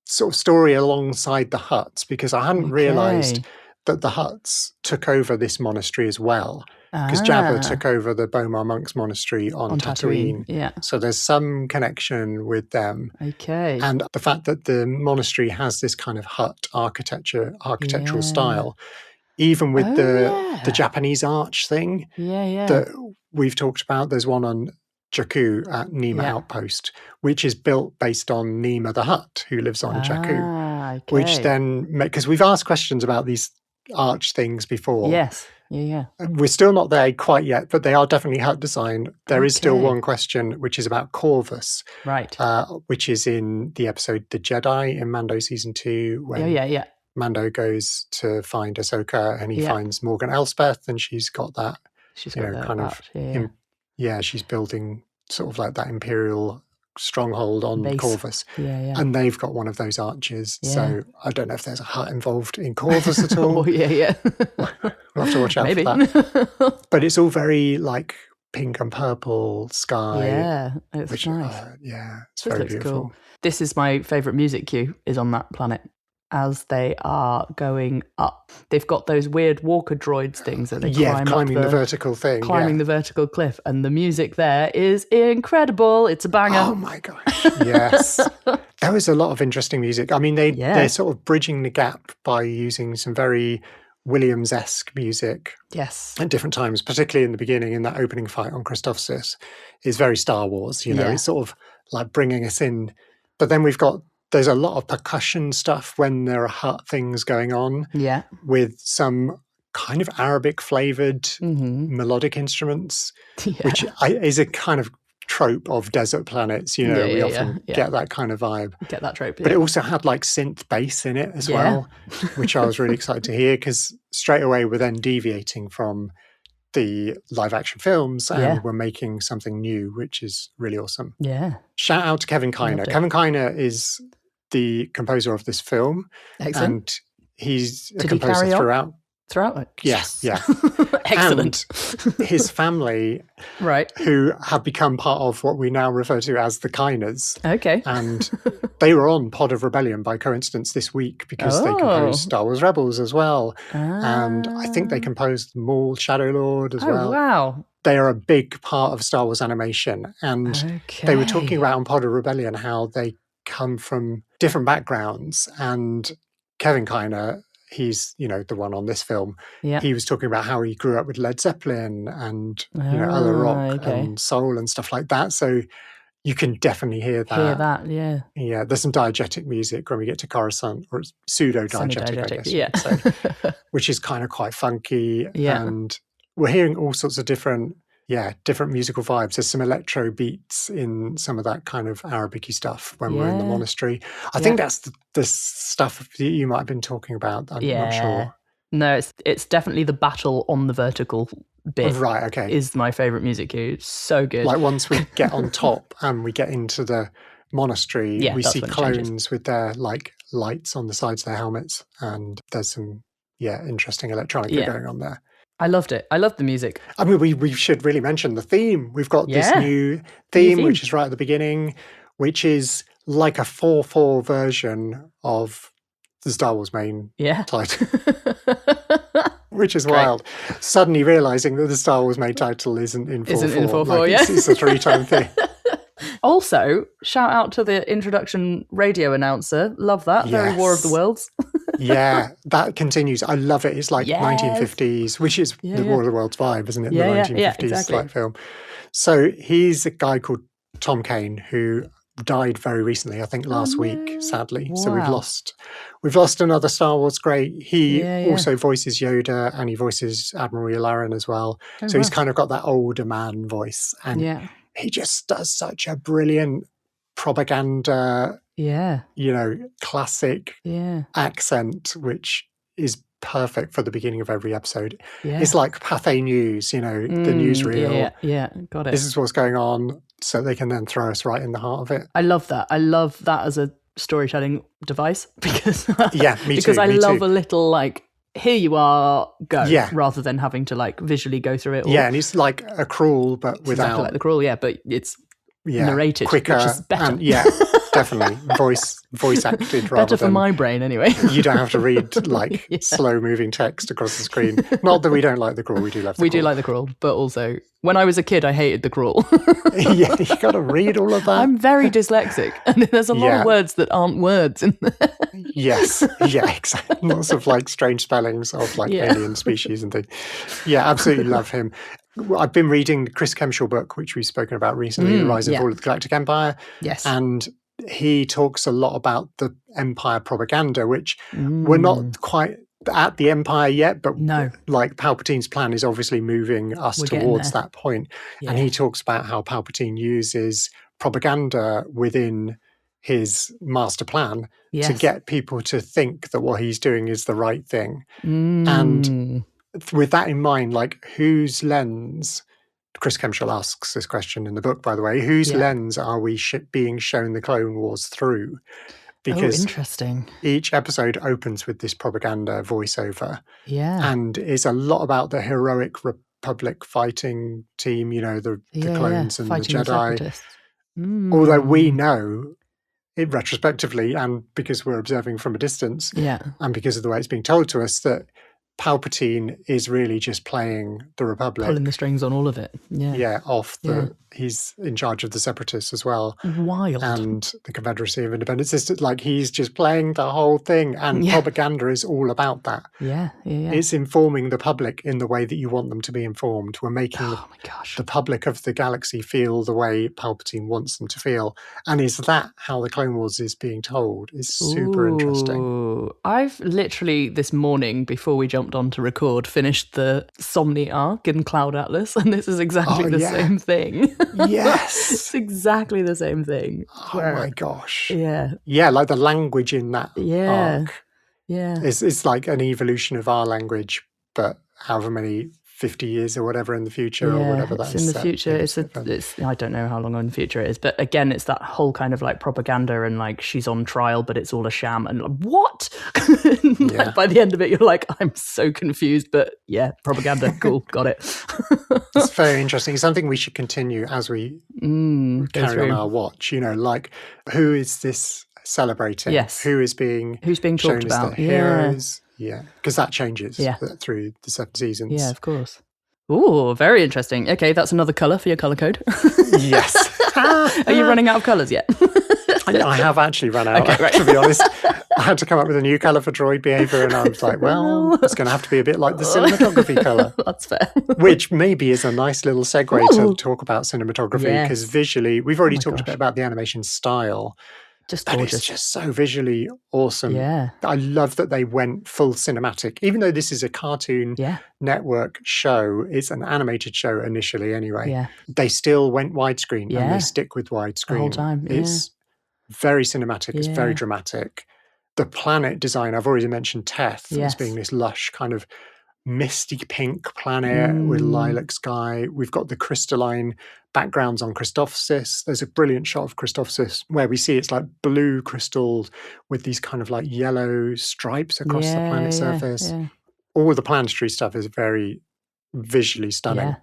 sort of story alongside the Hutts, because I hadn't realised that the Hutts took over this monastery as well. because Jabba took over the Bomar Monks Monastery on Tatooine. Yeah. So there's some connection with them. Okay. And the fact that the monastery has this kind of hut architectural style, even with the Japanese arch thing that we've talked about. There's one on Jakku at Nima Outpost, which is built based on Nima the Hutt, who lives on Jakku. Okay. Which then, because we've asked questions about these arch things before. Yes. Yeah. We're still not there quite yet, but they are definitely hut design. There is still one question, which is about Corvus. Right. Which is in the episode The Jedi in Mando Season 2, when Mando goes to find Ahsoka and he finds Morgan Elspeth, and she's got that, she's building sort of like that Imperial stronghold on base. Corvus. And they've got one of those arches. So I don't know if there's a hut involved in Corvus at all. We'll have to watch out for that. But it's all very like pink and purple sky. Yeah, it's nice. It's very beautiful. Cool. This is my favourite music cue, is on that planet. As they are going up, they've got those weird walker droids things that they climbing the vertical thing, the vertical cliff, and the music there is incredible. It's a banger. Oh my gosh, yes. There was a lot of interesting music. I mean, they're sort of bridging the gap by using some very Williams-esque music. Yes, at different times, particularly in the beginning, in that opening fight on Christophsis, is very Star Wars. It's sort of like bringing us in. But then there's a lot of percussion stuff when there are hut things going on. Yeah. With some kind of Arabic flavored melodic instruments, which is a kind of trope of desert planets. We often get that kind of vibe. Get that trope. But it also had like synth bass in it as well, which I was really excited to hear, because straight away we're then deviating from the live action films and we're making something new, which is really awesome. Yeah. Shout out to Kevin Kiner. Kevin Kiner is the composer of this film. Excellent. And he's a composer throughout. Yes. Yeah. Excellent. And his family, who have become part of what we now refer to as the Kiners. Okay. And they were on Pod of Rebellion by coincidence this week, because they composed Star Wars Rebels as well. And I think they composed Maul, Shadow Lord as well. Oh, wow. They are a big part of Star Wars animation. And they were talking about on Pod of Rebellion how they come from different backgrounds. And Kevin Kiner, he's, the one on this film. Yeah. He was talking about how he grew up with Led Zeppelin and, other rock and soul and stuff like that. So you can definitely hear that. Yeah, there's some diegetic music when we get to Coruscant, or it's pseudo-diegetic, I guess. So, which is kind of quite funky. Yeah. And we're hearing all sorts of different musical vibes. There's some electro beats in some of that kind of Arabic-y stuff when we're in the monastery. I think that's the stuff that you might have been talking about. I'm not sure. No, it's definitely the battle on the vertical bit. Right, okay. Is my favourite music cue. It's so good. Like once we get on top and we get into the monastery, we see clones with their like lights on the sides of their helmets, and there's some interesting electronica going on there. I loved it. I loved the music. I mean, we should really mention the theme. We've got this new theme, which is right at the beginning, which is like a 4/4 version of the Star Wars main title. Which is wild. Suddenly realising that the Star Wars main title isn't in 4/4. Isn't in 4/4, It's a 3-tone thing. Also, shout out to the introduction radio announcer. Love that. Yes. Very War of the Worlds. Yeah, that continues. I love it. It's like 1950s, which is the War of the Worlds vibe, isn't it? The 1950s like film. So he's a guy called Tom Kane who died very recently, I think last week, sadly. Wow. So we've lost another Star Wars great. He also voices Yoda, and he voices Admiral Yularen as well. So he's kind of got that older man voice, and he just does such a brilliant propaganda, classic accent, which is perfect for the beginning of every episode. It's like Pathé News, the newsreel. Yeah, got it. This is what's going on, so they can then throw us right in the heart of it. I love that. I love that as a storytelling device, because because I love a little like, here you are, go, rather than having to like visually go through it all. And it's like a crawl, but without exactly like the crawl, but it's narrated, quicker, which is better. And, definitely. Voice acted rather Better for than my brain, anyway. You don't have to read like slow-moving text across the screen. Not that we don't like the crawl. We do love the crawl. We do like the crawl, but also when I was a kid, I hated the crawl. Yeah, you got to read all of that. I'm very dyslexic, and there's a lot of words that aren't words in there. Yes, yeah, exactly. Lots of like strange spellings of like alien species and things. Yeah, absolutely love him. I've been reading the Chris Kemshaw book, which we've spoken about recently, The Rise and Fall of the Galactic Empire. Yes. And he talks a lot about the Empire propaganda, which we're not quite at the Empire yet, but like Palpatine's plan is obviously moving us towards that point. And he talks about how Palpatine uses propaganda within his master plan to get people to think that what he's doing is the right thing. And with that in mind, like whose lens, Chris Kemshaw asks this question in the book, by the way, whose lens are we being shown the Clone Wars through? Because interesting. Each episode opens with this propaganda voiceover. Yeah. And is a lot about the heroic Republic fighting team, you know, the clones and fighting the Jedi. The Although we know it retrospectively, and because we're observing from a distance, and because of the way it's being told to us, that Palpatine is really just playing the Republic. Pulling the strings on all of it. Yeah, he's in charge of the Separatists as well. Wild. And the Confederacy of Independence. It's like he's just playing the whole thing, and propaganda is all about that. Yeah. It's informing the public in the way that you want them to be informed. We're making the public of the galaxy feel the way Palpatine wants them to feel. And is that how the Clone Wars is being told? It's super interesting. I've literally this morning, before we jumped on to record, finished the Somni arc in Cloud Atlas, and this is exactly the same thing. Yes. It's exactly the same thing. Oh my gosh. Yeah. Yeah, like the language in that arc. Yeah. It's like an evolution of our language, but however many 50 years or whatever in the future or whatever that is. In the future, it's I don't know how long in the future it is, but again, it's that whole kind of like propaganda and like she's on trial, but it's all a sham. And like, what? Like, by the end of it, you're like, I'm so confused, but propaganda. Cool. Got it. It's very interesting. It's something we should continue as we carry on our watch, you know, like who is this celebrating? Yes. Who's being talked about? The heroes? Yeah, because that changes through the 7 seasons. Yeah, of course. Ooh, very interesting. Okay, that's another colour for your colour code. Yes. Are you running out of colours yet? I have actually run out, to be honest. I had to come up with a new colour for droid behaviour, and I was like, well, it's going to have to be a bit like the cinematography colour. That's fair. Which maybe is a nice little segue to talk about cinematography, because visually, we've already talked a bit about the animation style. Just gorgeous. It's just so visually awesome. Yeah. I love that they went full cinematic. Even though this is a Cartoon Network show, it's an animated show initially anyway. Yeah. They still went widescreen and they stick with widescreen. The whole time. It's very cinematic. It's very dramatic. The planet design, I've already mentioned Teth as being this lush kind of misty pink planet with lilac sky. We've got the crystalline backgrounds on Christophsis. There's a brilliant shot of Christophsis where we see it's like blue crystal with these kind of like yellow stripes across the planet surface. Yeah. All the planetary stuff is very visually stunning.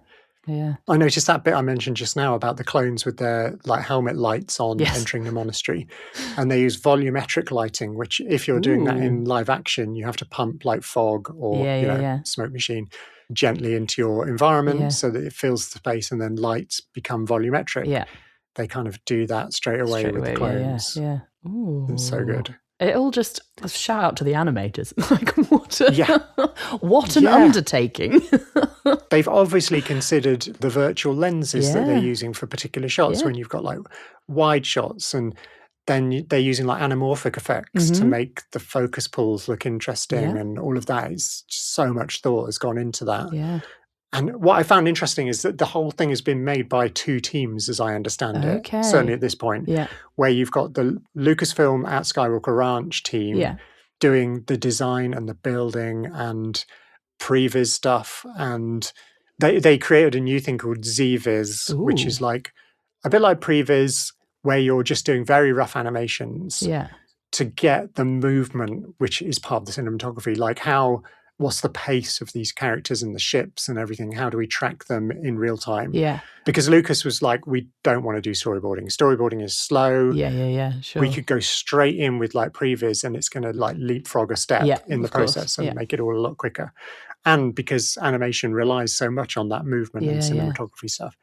Yeah. I noticed that bit I mentioned just now about the clones with their like helmet lights on entering the monastery, and they use volumetric lighting, which if you're doing that in live action, you have to pump like fog or smoke machine gently into your environment so that it fills the space, and then lights become volumetric. Yeah, they kind of do that straight away with the clones. Yeah. Ooh. It's so good. It all just shout out to the animators. Like what an undertaking. They've obviously considered the virtual lenses that they're using for particular shots when you've got like wide shots, and then they're using like anamorphic effects to make the focus pulls look interesting, and all of that is just so much thought has gone into that. Yeah. And what I found interesting is that the whole thing has been made by 2 teams, as I understand it, certainly at this point, where you've got the Lucasfilm at Skywalker Ranch team doing the design and the building and previs stuff. And they created a new thing called ZViz, which is like a bit like previs, where you're just doing very rough animations to get the movement, which is part of the cinematography, like how what's the pace of these characters and the ships and everything? How do we track them in real time? Yeah. Because Lucas was like, we don't want to do storyboarding. Storyboarding is slow. Yeah, sure. We could go straight in with like previs and it's going to like leapfrog a step in the process and make it all a lot quicker. And because animation relies so much on that movement and cinematography stuff.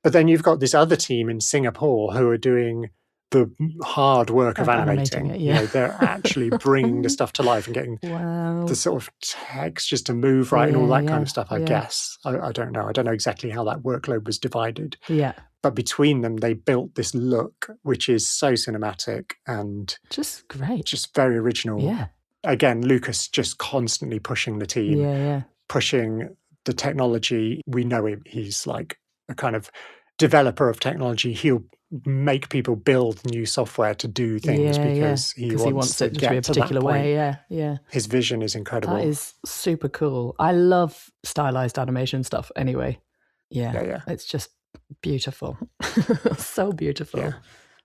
But then you've got this other team in Singapore who are doing the hard work of animating it, you know, they're actually bringing the stuff to life and getting the sort of textures to move right and all that kind of stuff, I guess. I don't know. I don't know exactly how that workload was divided. Yeah. But between them, they built this look, which is so cinematic and just great. Just very original. Yeah. Again, Lucas just constantly pushing the team, pushing the technology. We know him. He's like a kind of developer of technology. He'll make people build new software to do things because he wants it to be a particular way. Yeah. His vision is incredible. That is super cool. I love stylized animation stuff anyway. Yeah. It's just beautiful. So beautiful. Yeah.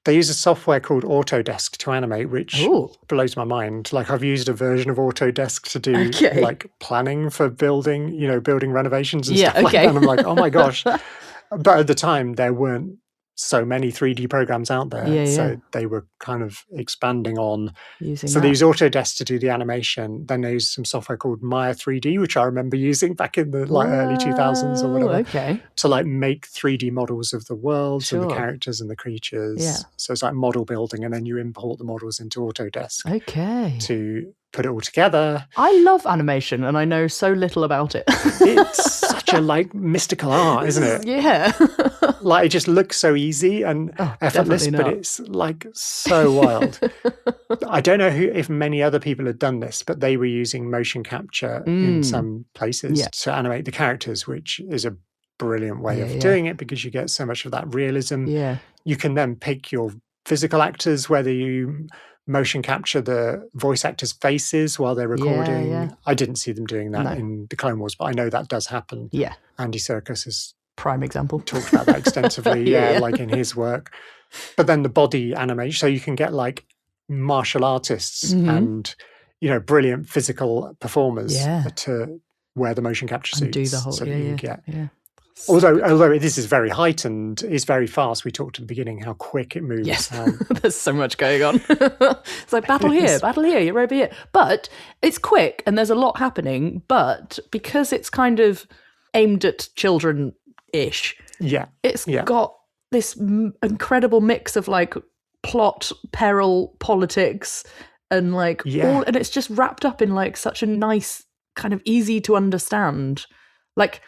They use a software called Autodesk to animate, which blows my mind. Like I've used a version of Autodesk to do like planning for building, you know, building renovations and stuff like that. And I'm like, oh my gosh. But at the time, there weren't so many 3D programs out there. So they were kind of expanding on using they use Autodesk to do the animation. Then they use some software called Maya 3D, which I remember using back in the like early 2000s or whatever. To like make 3D models of the worlds and the characters and the creatures. So it's like model building, and then you import the models into Autodesk. To put it all together. I love animation and I know so little about it. It's such a like mystical art, isn't it? Yeah. Like it just looks so easy and effortless, but it's like so wild. I don't know if many other people had done this, but they were using motion capture in some places to animate the characters, which is a brilliant way of doing it because you get so much of that realism. You can then pick your physical actors, whether you motion capture the voice actors' faces while they're recording. I didn't see them doing that in the Clone Wars, but I know that does happen. Andy Serkis has prime example talked about that extensively, like in his work. But then the body animation, so you can get like martial artists and you know brilliant physical performers to wear the motion capture suits, do the whole, so that you can get. Although this is very heightened, it's very fast. We talked at the beginning how quick it moves. Yes, there's so much going on. It's like battle here, you're over here. But it's quick and there's a lot happening. But because it's kind of aimed at children-ish, it's got this incredible mix of like plot, peril, politics, and like all, and it's just wrapped up in like such a nice kind of easy to understand. Like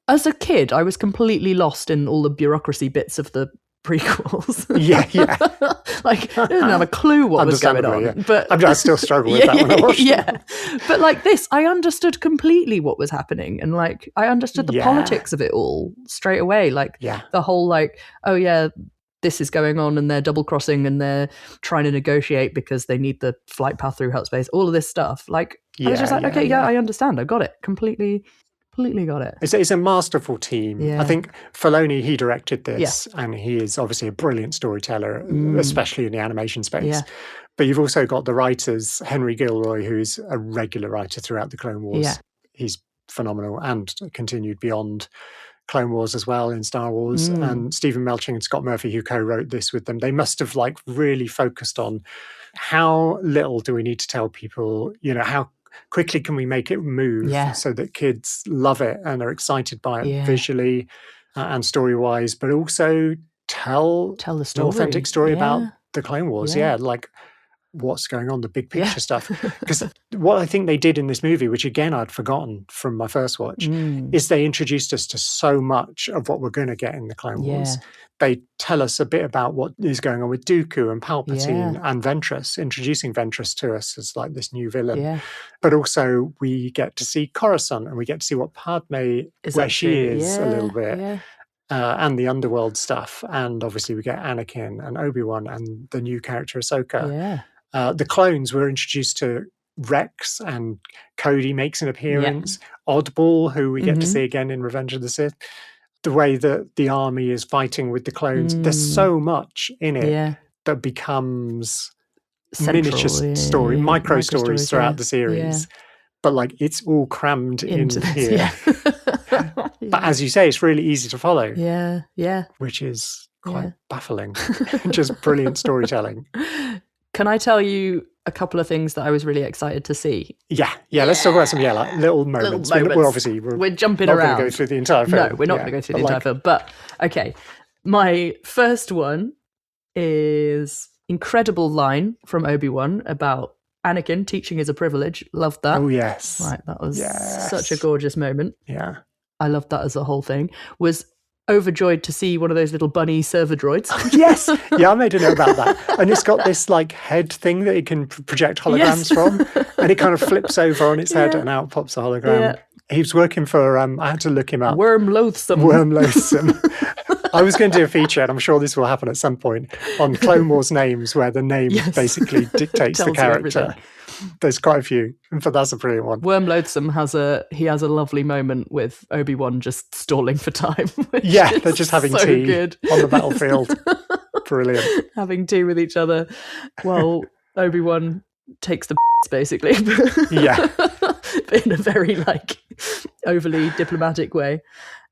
as a kid, I was completely lost in all the bureaucracy bits of the prequels. Like, I didn't have a clue what was going on. But I still struggle with that when I watched it. But like this, I understood completely what was happening. And like, I understood the politics of it all straight away. Like the whole like, this is going on and they're double crossing and they're trying to negotiate because they need the flight path through hut space, all of this stuff. Like, I was just like, I understand. I got it. Completely got it. It's a masterful team. I think Filoni, he directed this and he is obviously a brilliant storyteller, especially in the animation space. But you've also got the writers, Henry Gilroy, who's a regular writer throughout the Clone Wars. He's phenomenal and continued beyond Clone Wars as well in Star Wars. And Stephen Melching and Scott Murphy, who co-wrote this with them, they must have like really focused on how little do we need to tell people, you know, how quickly can we make it move so that kids love it and are excited by it visually and story-wise, but also tell the story. An authentic story about the Clone Wars. Like what's going on, the big picture stuff. Because what I think they did in this movie, which again I'd forgotten from my first watch, is they introduced us to so much of what we're going to get in the Clone Wars. They tell us a bit about what is going on with Dooku and Palpatine and Ventress, introducing Ventress to us as like this new villain. But also we get to see Coruscant and we get to see what Padme, where she is a little bit. And the underworld stuff. And obviously we get Anakin and Obi-Wan and the new character Ahsoka. The clones were introduced to Rex and Cody makes an appearance. Oddball, who we get to see again in Revenge of the Sith. The way that the army is fighting with the clones. There's so much in it that becomes miniature story, micro stories throughout the series but like it's all crammed into here. Yeah. But as you say, it's really easy to follow. Yeah. Which is quite baffling. Just brilliant storytelling. Can I tell you a couple of things that I was really excited to see? Yeah. Let's talk about some like little moments. We're jumping not around. Going to go through the entire film. No, we're not going to go through the entire film. But okay, my first one is incredible line from Obi-Wan about Anakin teaching is a privilege. Loved that. Oh yes, right. That was such a gorgeous moment. Yeah, I loved that as a whole thing. Was overjoyed to see one of those little bunny server droids. Yes. I made a note about that. And it's got this like head thing that it can project holograms from, and it kind of flips over on its head and out pops a hologram. Yeah. He was working for, I had to look him up. Worm Loathsome. I was going to do a feature, and I'm sure this will happen at some point, on Clone Wars names, where the name basically dictates the character. There's quite a few, but that's a brilliant one. Worm Loathsome has a lovely moment with Obi-Wan just stalling for time. They're just having tea good. On the battlefield. Brilliant. Having tea with each other while Obi-Wan takes the basically. In a very like overly diplomatic way.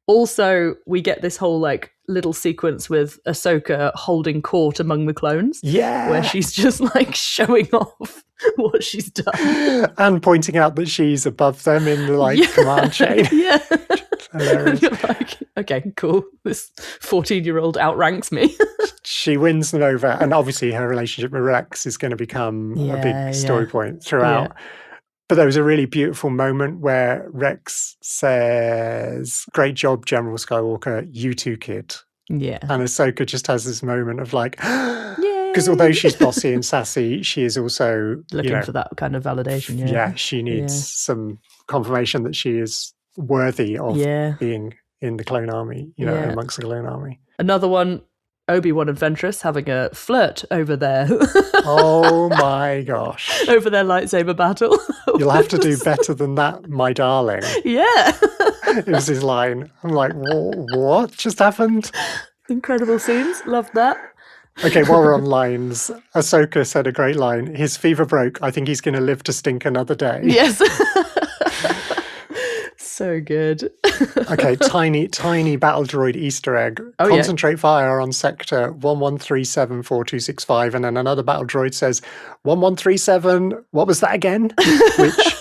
Also, we get this whole like little sequence with Ahsoka holding court among the clones. Yeah. Where she's just like showing off what she's done. And pointing out that she's above them in the like command chain. Yeah. Hilarious. You're like, okay, cool. This 14-year-old outranks me. She wins them over. And obviously her relationship with Rex is going to become a big story point throughout. Yeah. But there was a really beautiful moment where Rex says, "Great job, General Skywalker, you too, kid." Yeah. And Ahsoka just has this moment of like, because although she's bossy and sassy, she is also looking for that kind of validation. Yeah, she needs some confirmation that she is worthy of being in the clone army, amongst the clone army. Another one, Obi-Wan and Ventress having a flirt over there. Oh my gosh. Over their lightsaber battle. You'll have to do better than that, my darling. Yeah. It was his line. I'm like, what just happened? Incredible scenes. Loved that. Okay, while we're on lines, Ahsoka said a great line. His fever broke. I think he's going to live to stink another day. Yes. So good. Okay, tiny battle droid Easter egg. Concentrate fire on sector 11374265, and then another battle droid says 1137. What was that again? Which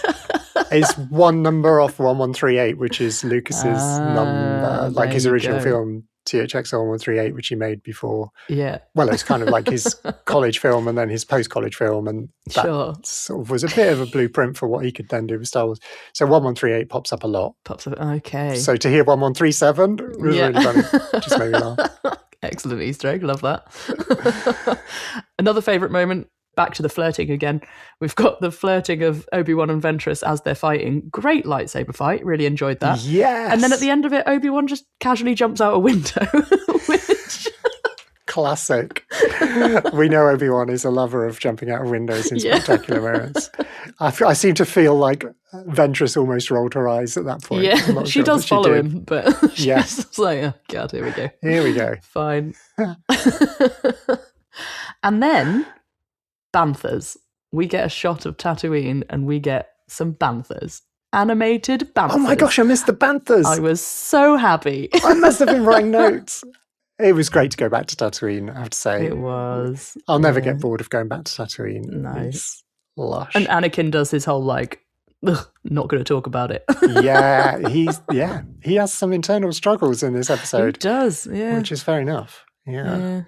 is one number off 1138, which is Lucas's number, like his original film. THX 1138, which he made before. Yeah. Well, it's kind of like his college film and then his post-college film, and that sort of was a bit of a blueprint for what he could then do with Star Wars. So 1138 pops up a lot. Okay. So to hear 1137 was really funny. Just made me laugh. Excellent Easter egg. Love that. Another favourite moment. Back to the flirting again. We've got the flirting of Obi-Wan and Ventress as they're fighting. Great lightsaber fight. Really enjoyed that. Yes. And then at the end of it, Obi-Wan just casually jumps out a window. Which... Classic. We know Obi-Wan is a lover of jumping out of windows in spectacular moments. I seem to feel like Ventress almost rolled her eyes at that point. Yeah, she does follow him, but she's like, oh God, here we go. Here we go. Fine. And then... Banthas. We get a shot of Tatooine and we get some Banthas. Animated Banthas. Oh my gosh, I missed the Banthas. I was so happy. I must have been writing notes. It was great to go back to Tatooine, I have to say. It was. I'll never get bored of going back to Tatooine. Nice. It's lush. And Anakin does his whole like, not going to talk about it. He has some internal struggles in this episode. He does, which is fair enough. Yeah.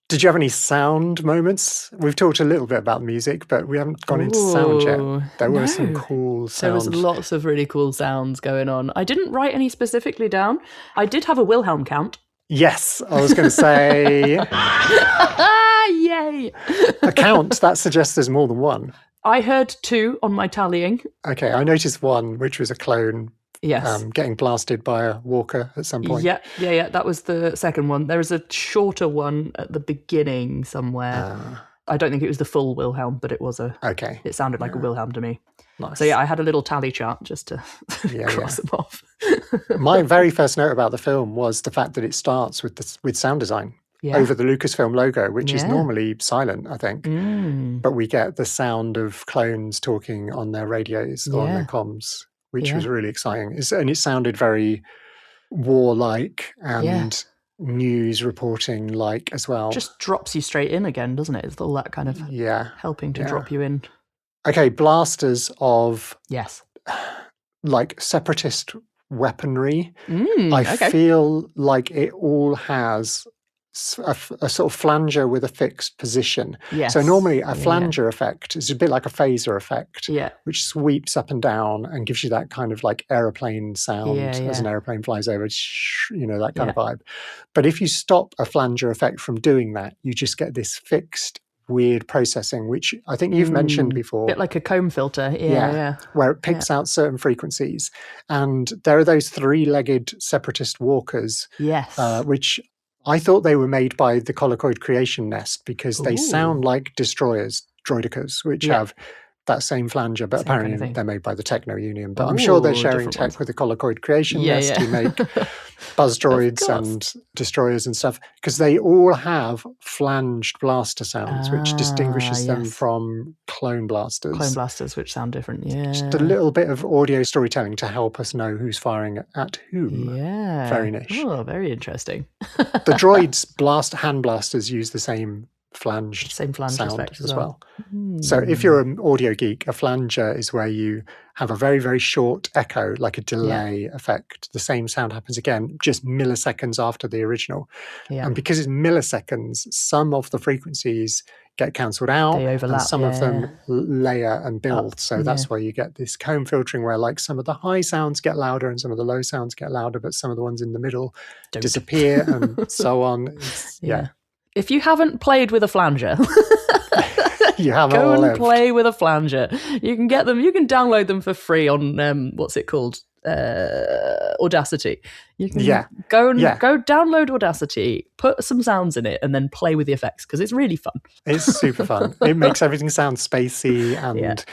Did you have any sound moments? We've talked a little bit about music, but we haven't gone into sound yet. There were some cool sounds. There was lots of really cool sounds going on. I didn't write any specifically down. I did have a Wilhelm count. Yes, I was going to say... Yay! A count, that suggests there's more than one. I heard 2 on my tallying. Okay, I noticed 1, which was a clone. Yes. Getting blasted by a walker at some point. Yeah. That was the second one. There was a shorter one at the beginning somewhere. I don't think it was the full Wilhelm, but it was it sounded like a Wilhelm to me. Nice. So I had a little tally chart just to cross them off. My very first note about the film was the fact that it starts with sound design. over the Lucasfilm logo, which is normally silent, I think. But we get the sound of clones talking on their radios or on their comms, which was really exciting. And it sounded very warlike and news reporting like as well. Just drops you straight in again, doesn't it? It's all that kind of helping to drop you in. Okay, blasters of like separatist weaponry. I feel like it all has a sort of flanger with a fixed position. So normally a flanger effect is a bit like a phaser effect, which sweeps up and down and gives you that kind of like aeroplane sound as an aeroplane flies over, that kind of vibe. But if you stop a flanger effect from doing that, you just get this fixed weird processing, which I think you've mentioned before. A bit like a comb filter. Where it picks out certain frequencies. And there are those three-legged separatist walkers, which I thought they were made by the Colloquoid Creation Nest because they sound like destroyers, droidicas, which have that same flanger, but apparently they're made by the Techno Union. But I'm sure they're sharing tech with the Colloquoid Creation Nest to make buzz droids and destroyers and stuff, because they all have flanged blaster sounds, which distinguishes them from clone blasters. Clone blasters, which sound different, Just a little bit of audio storytelling to help us know who's firing at whom. Very niche. Oh, very interesting. The droids' hand blasters use the same flanged sound effect as well. So if you're an audio geek, a flanger is where you have a very, very short echo, like a delay effect. The same sound happens again, just milliseconds after the original. And because it's milliseconds, some of the frequencies get cancelled out. They overlap, and some of them layer and build. So that's where you get this comb filtering where like some of the high sounds get louder and some of the low sounds get louder, but some of the ones in the middle disappear and so on. If you haven't played with a flanger, you have go and play with a flanger. You can get them. You can download them for free on what's it called, Audacity. You can go download Audacity, put some sounds in it, and then play with the effects because it's really fun. It's super fun. It makes everything sound spacey and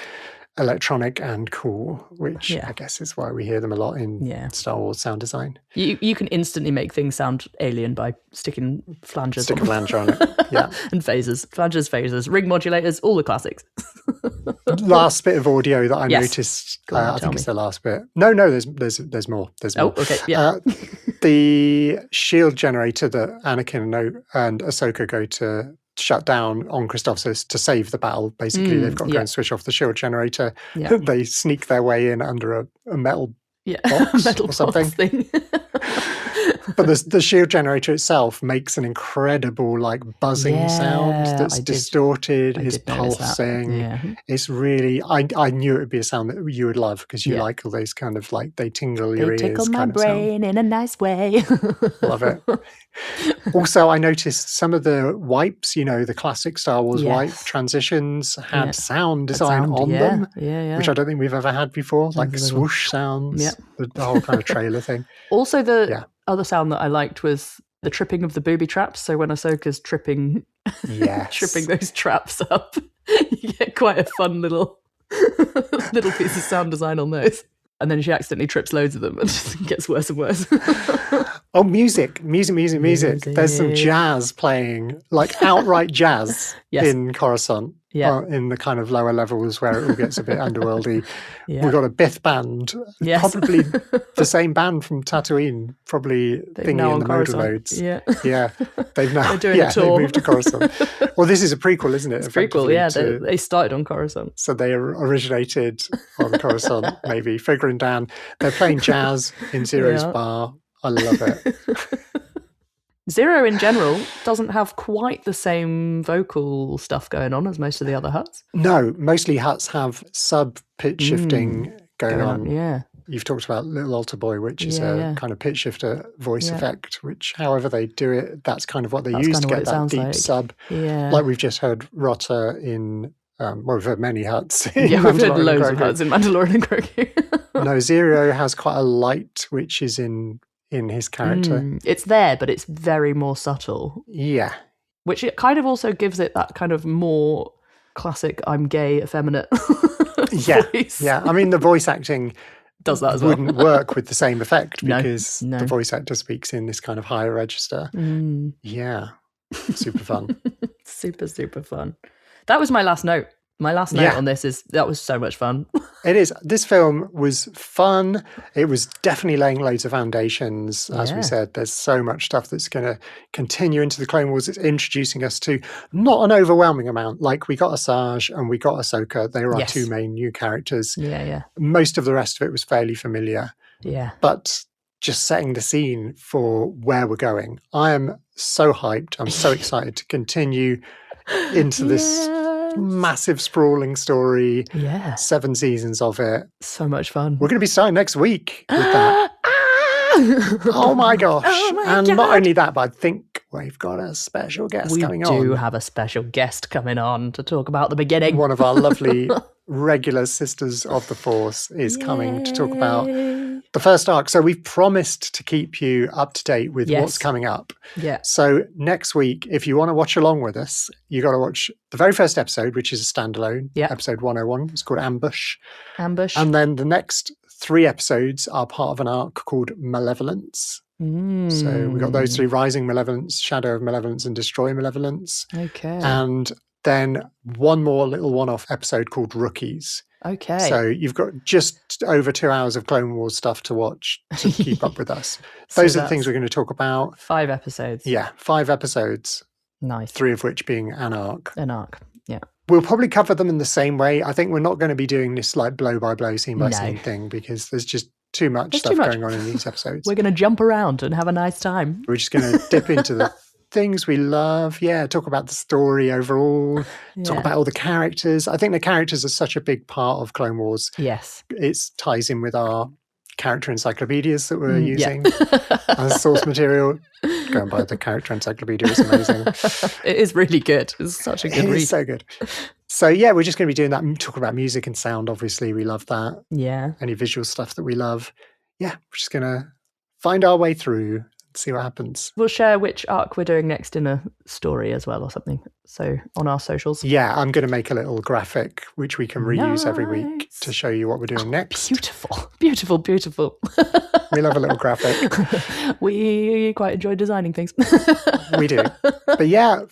electronic and cool, which I guess is why we hear them a lot in Star Wars sound design. You can instantly make things sound alien by sticking flangers Stick a flanger on it. And phasers, flangers, ring modulators, all the classics. Last bit of audio that I noticed, I think it's the last bit. No, there's more. There's more. Oh, okay, the shield generator that Anakin and Ahsoka go to shut down on Christophsis to save the battle. Basically, they've got to go and switch off the shield generator. They sneak their way in under a metal box metal or something. Thing. But the shield generator itself makes an incredible like buzzing sound that's distorted. It's pulsing. It's really, I knew it would be a sound that you would love because you like all those kind of like they tingle your ears. They tickle my brain in a nice way. Love it. Also, I noticed some of the wipes, the classic Star Wars wipe transitions had sound design on them, which I don't think we've ever had before, like swoosh sounds, the whole kind of trailer thing. Also, the other sound that I liked was the tripping of the booby traps. So when Ahsoka's tripping those traps up, you get quite a fun little piece of sound design on those. And then she accidentally trips loads of them and just gets worse and worse. Oh, music. There's some jazz playing, like outright jazz in Coruscant. In the kind of lower levels where it all gets a bit underworldy. We've got a Bith band, probably the same band from Tatooine, probably thingy in the modal modes. They've now doing a tour. They've moved to Coruscant. Well, this is a prequel, isn't it? It's a prequel, they started on Coruscant. So they originated on Coruscant, maybe. Figure and Dan. They're playing jazz in Zero's bar. I love it. Zero in general doesn't have quite the same vocal stuff going on as most of the other Hutts. No, mostly Hutts have sub-pitch shifting going on. You've talked about Little Altar Boy, which is a kind of pitch shifter voice effect, which however they do it, that's kind of what they use to get that deep sub. Like we've just heard Rotta in, we've heard many Hutts. We've heard loads of Hutts in Mandalorian and Grogu. No, Zero has quite a light, which is in his character. It's there, but it's very more subtle. Yeah. Which it kind of also gives it that kind of more classic, I'm gay, effeminate voice. Yeah. I mean, the voice acting does that as well. Wouldn't work with the same effect because the voice actor speaks in this kind of higher register. Yeah. super fun. Super, super fun. That was my last note. My last note on this is that was so much fun. It is. This film was fun. It was definitely laying loads of foundations. As we said, there's so much stuff that's going to continue into the Clone Wars. It's introducing us to not an overwhelming amount. Like, we got Asajj and we got Ahsoka. They were our two main new characters. Yeah. Most of the rest of it was fairly familiar. Yeah. But just setting the scene for where we're going. I am so hyped. I'm so excited to continue into this massive sprawling story. 7 seasons of it. So much fun. We're going to be starting next week with that. Oh my gosh. And not only that, but I think we've got a special guest coming on. We do have a special guest coming on to talk about the beginning. One of our lovely regular Sisters of the Force is coming to talk about the first arc. So we've promised to keep you up to date with what's coming up. Yeah. So next week, if you want to watch along with us, you got to watch the very first episode, which is a standalone, episode 101. It's called Ambush. And then the next 3 episodes are part of an arc called Malevolence. So we got those 3: Rising Malevolence, Shadow of Malevolence, and Destroy Malevolence. Okay. And then one more little one-off episode called Rookies. Okay. So you've got just over 2 hours of Clone Wars stuff to watch to keep up with us. Those are the things we're going to talk about. 5 episodes. Yeah, 5 episodes. Nice. 3 of which being an arc. An arc, yeah. We'll probably cover them in the same way. I think we're not going to be doing this like blow-by-blow, scene-by-scene thing, because there's just too much stuff going on in these episodes. We're going to jump around and have a nice time. We're just going to dip into the things we love. Yeah, talk about the story overall. Talk about all the characters. I think the characters are such a big part of Clone Wars. Yes. It ties in with our character encyclopedias that we're using as source material. Go and buy the character encyclopedia. It's amazing. It is really good. It's such a good read. It's so good. So yeah, we're just going to be doing that. Talk about music and sound. Obviously, we love that. Yeah. Any visual stuff that we love. Yeah, we're just going to find our way through and see what happens. We'll share which arc we're doing next in a story as well or something. So on our socials. Yeah, I'm going to make a little graphic which we can reuse every week to show you what we're doing next. Beautiful. Beautiful, beautiful. We love a little graphic. We quite enjoy designing things. We do. But yeah,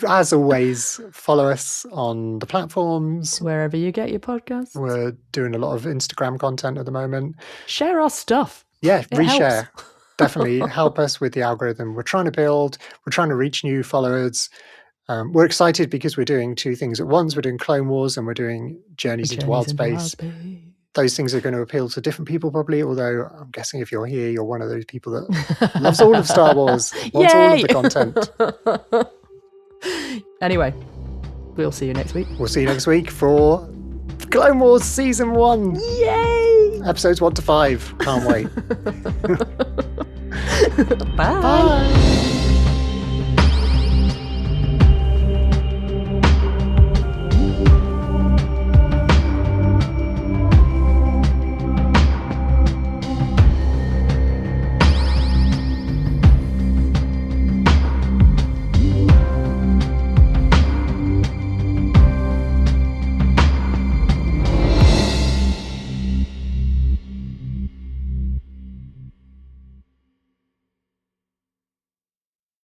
as always, follow us on the platforms. Wherever you get your podcasts. We're doing a lot of Instagram content at the moment. Share our stuff. Yeah, reshare. Definitely help us with the algorithm we're trying to build. We're trying to reach new followers. We're excited because we're doing 2 things at once. We're doing Clone Wars and we're doing Journeys into Wild Space. Those things are going to appeal to different people probably, although I'm guessing if you're here, you're one of those people that loves all of Star Wars, wants all of the content. Anyway, we'll see you next week. We'll see you next week for Clone Wars Season 1. Yay! Episodes 1 to 5. Can't wait. Bye. Bye.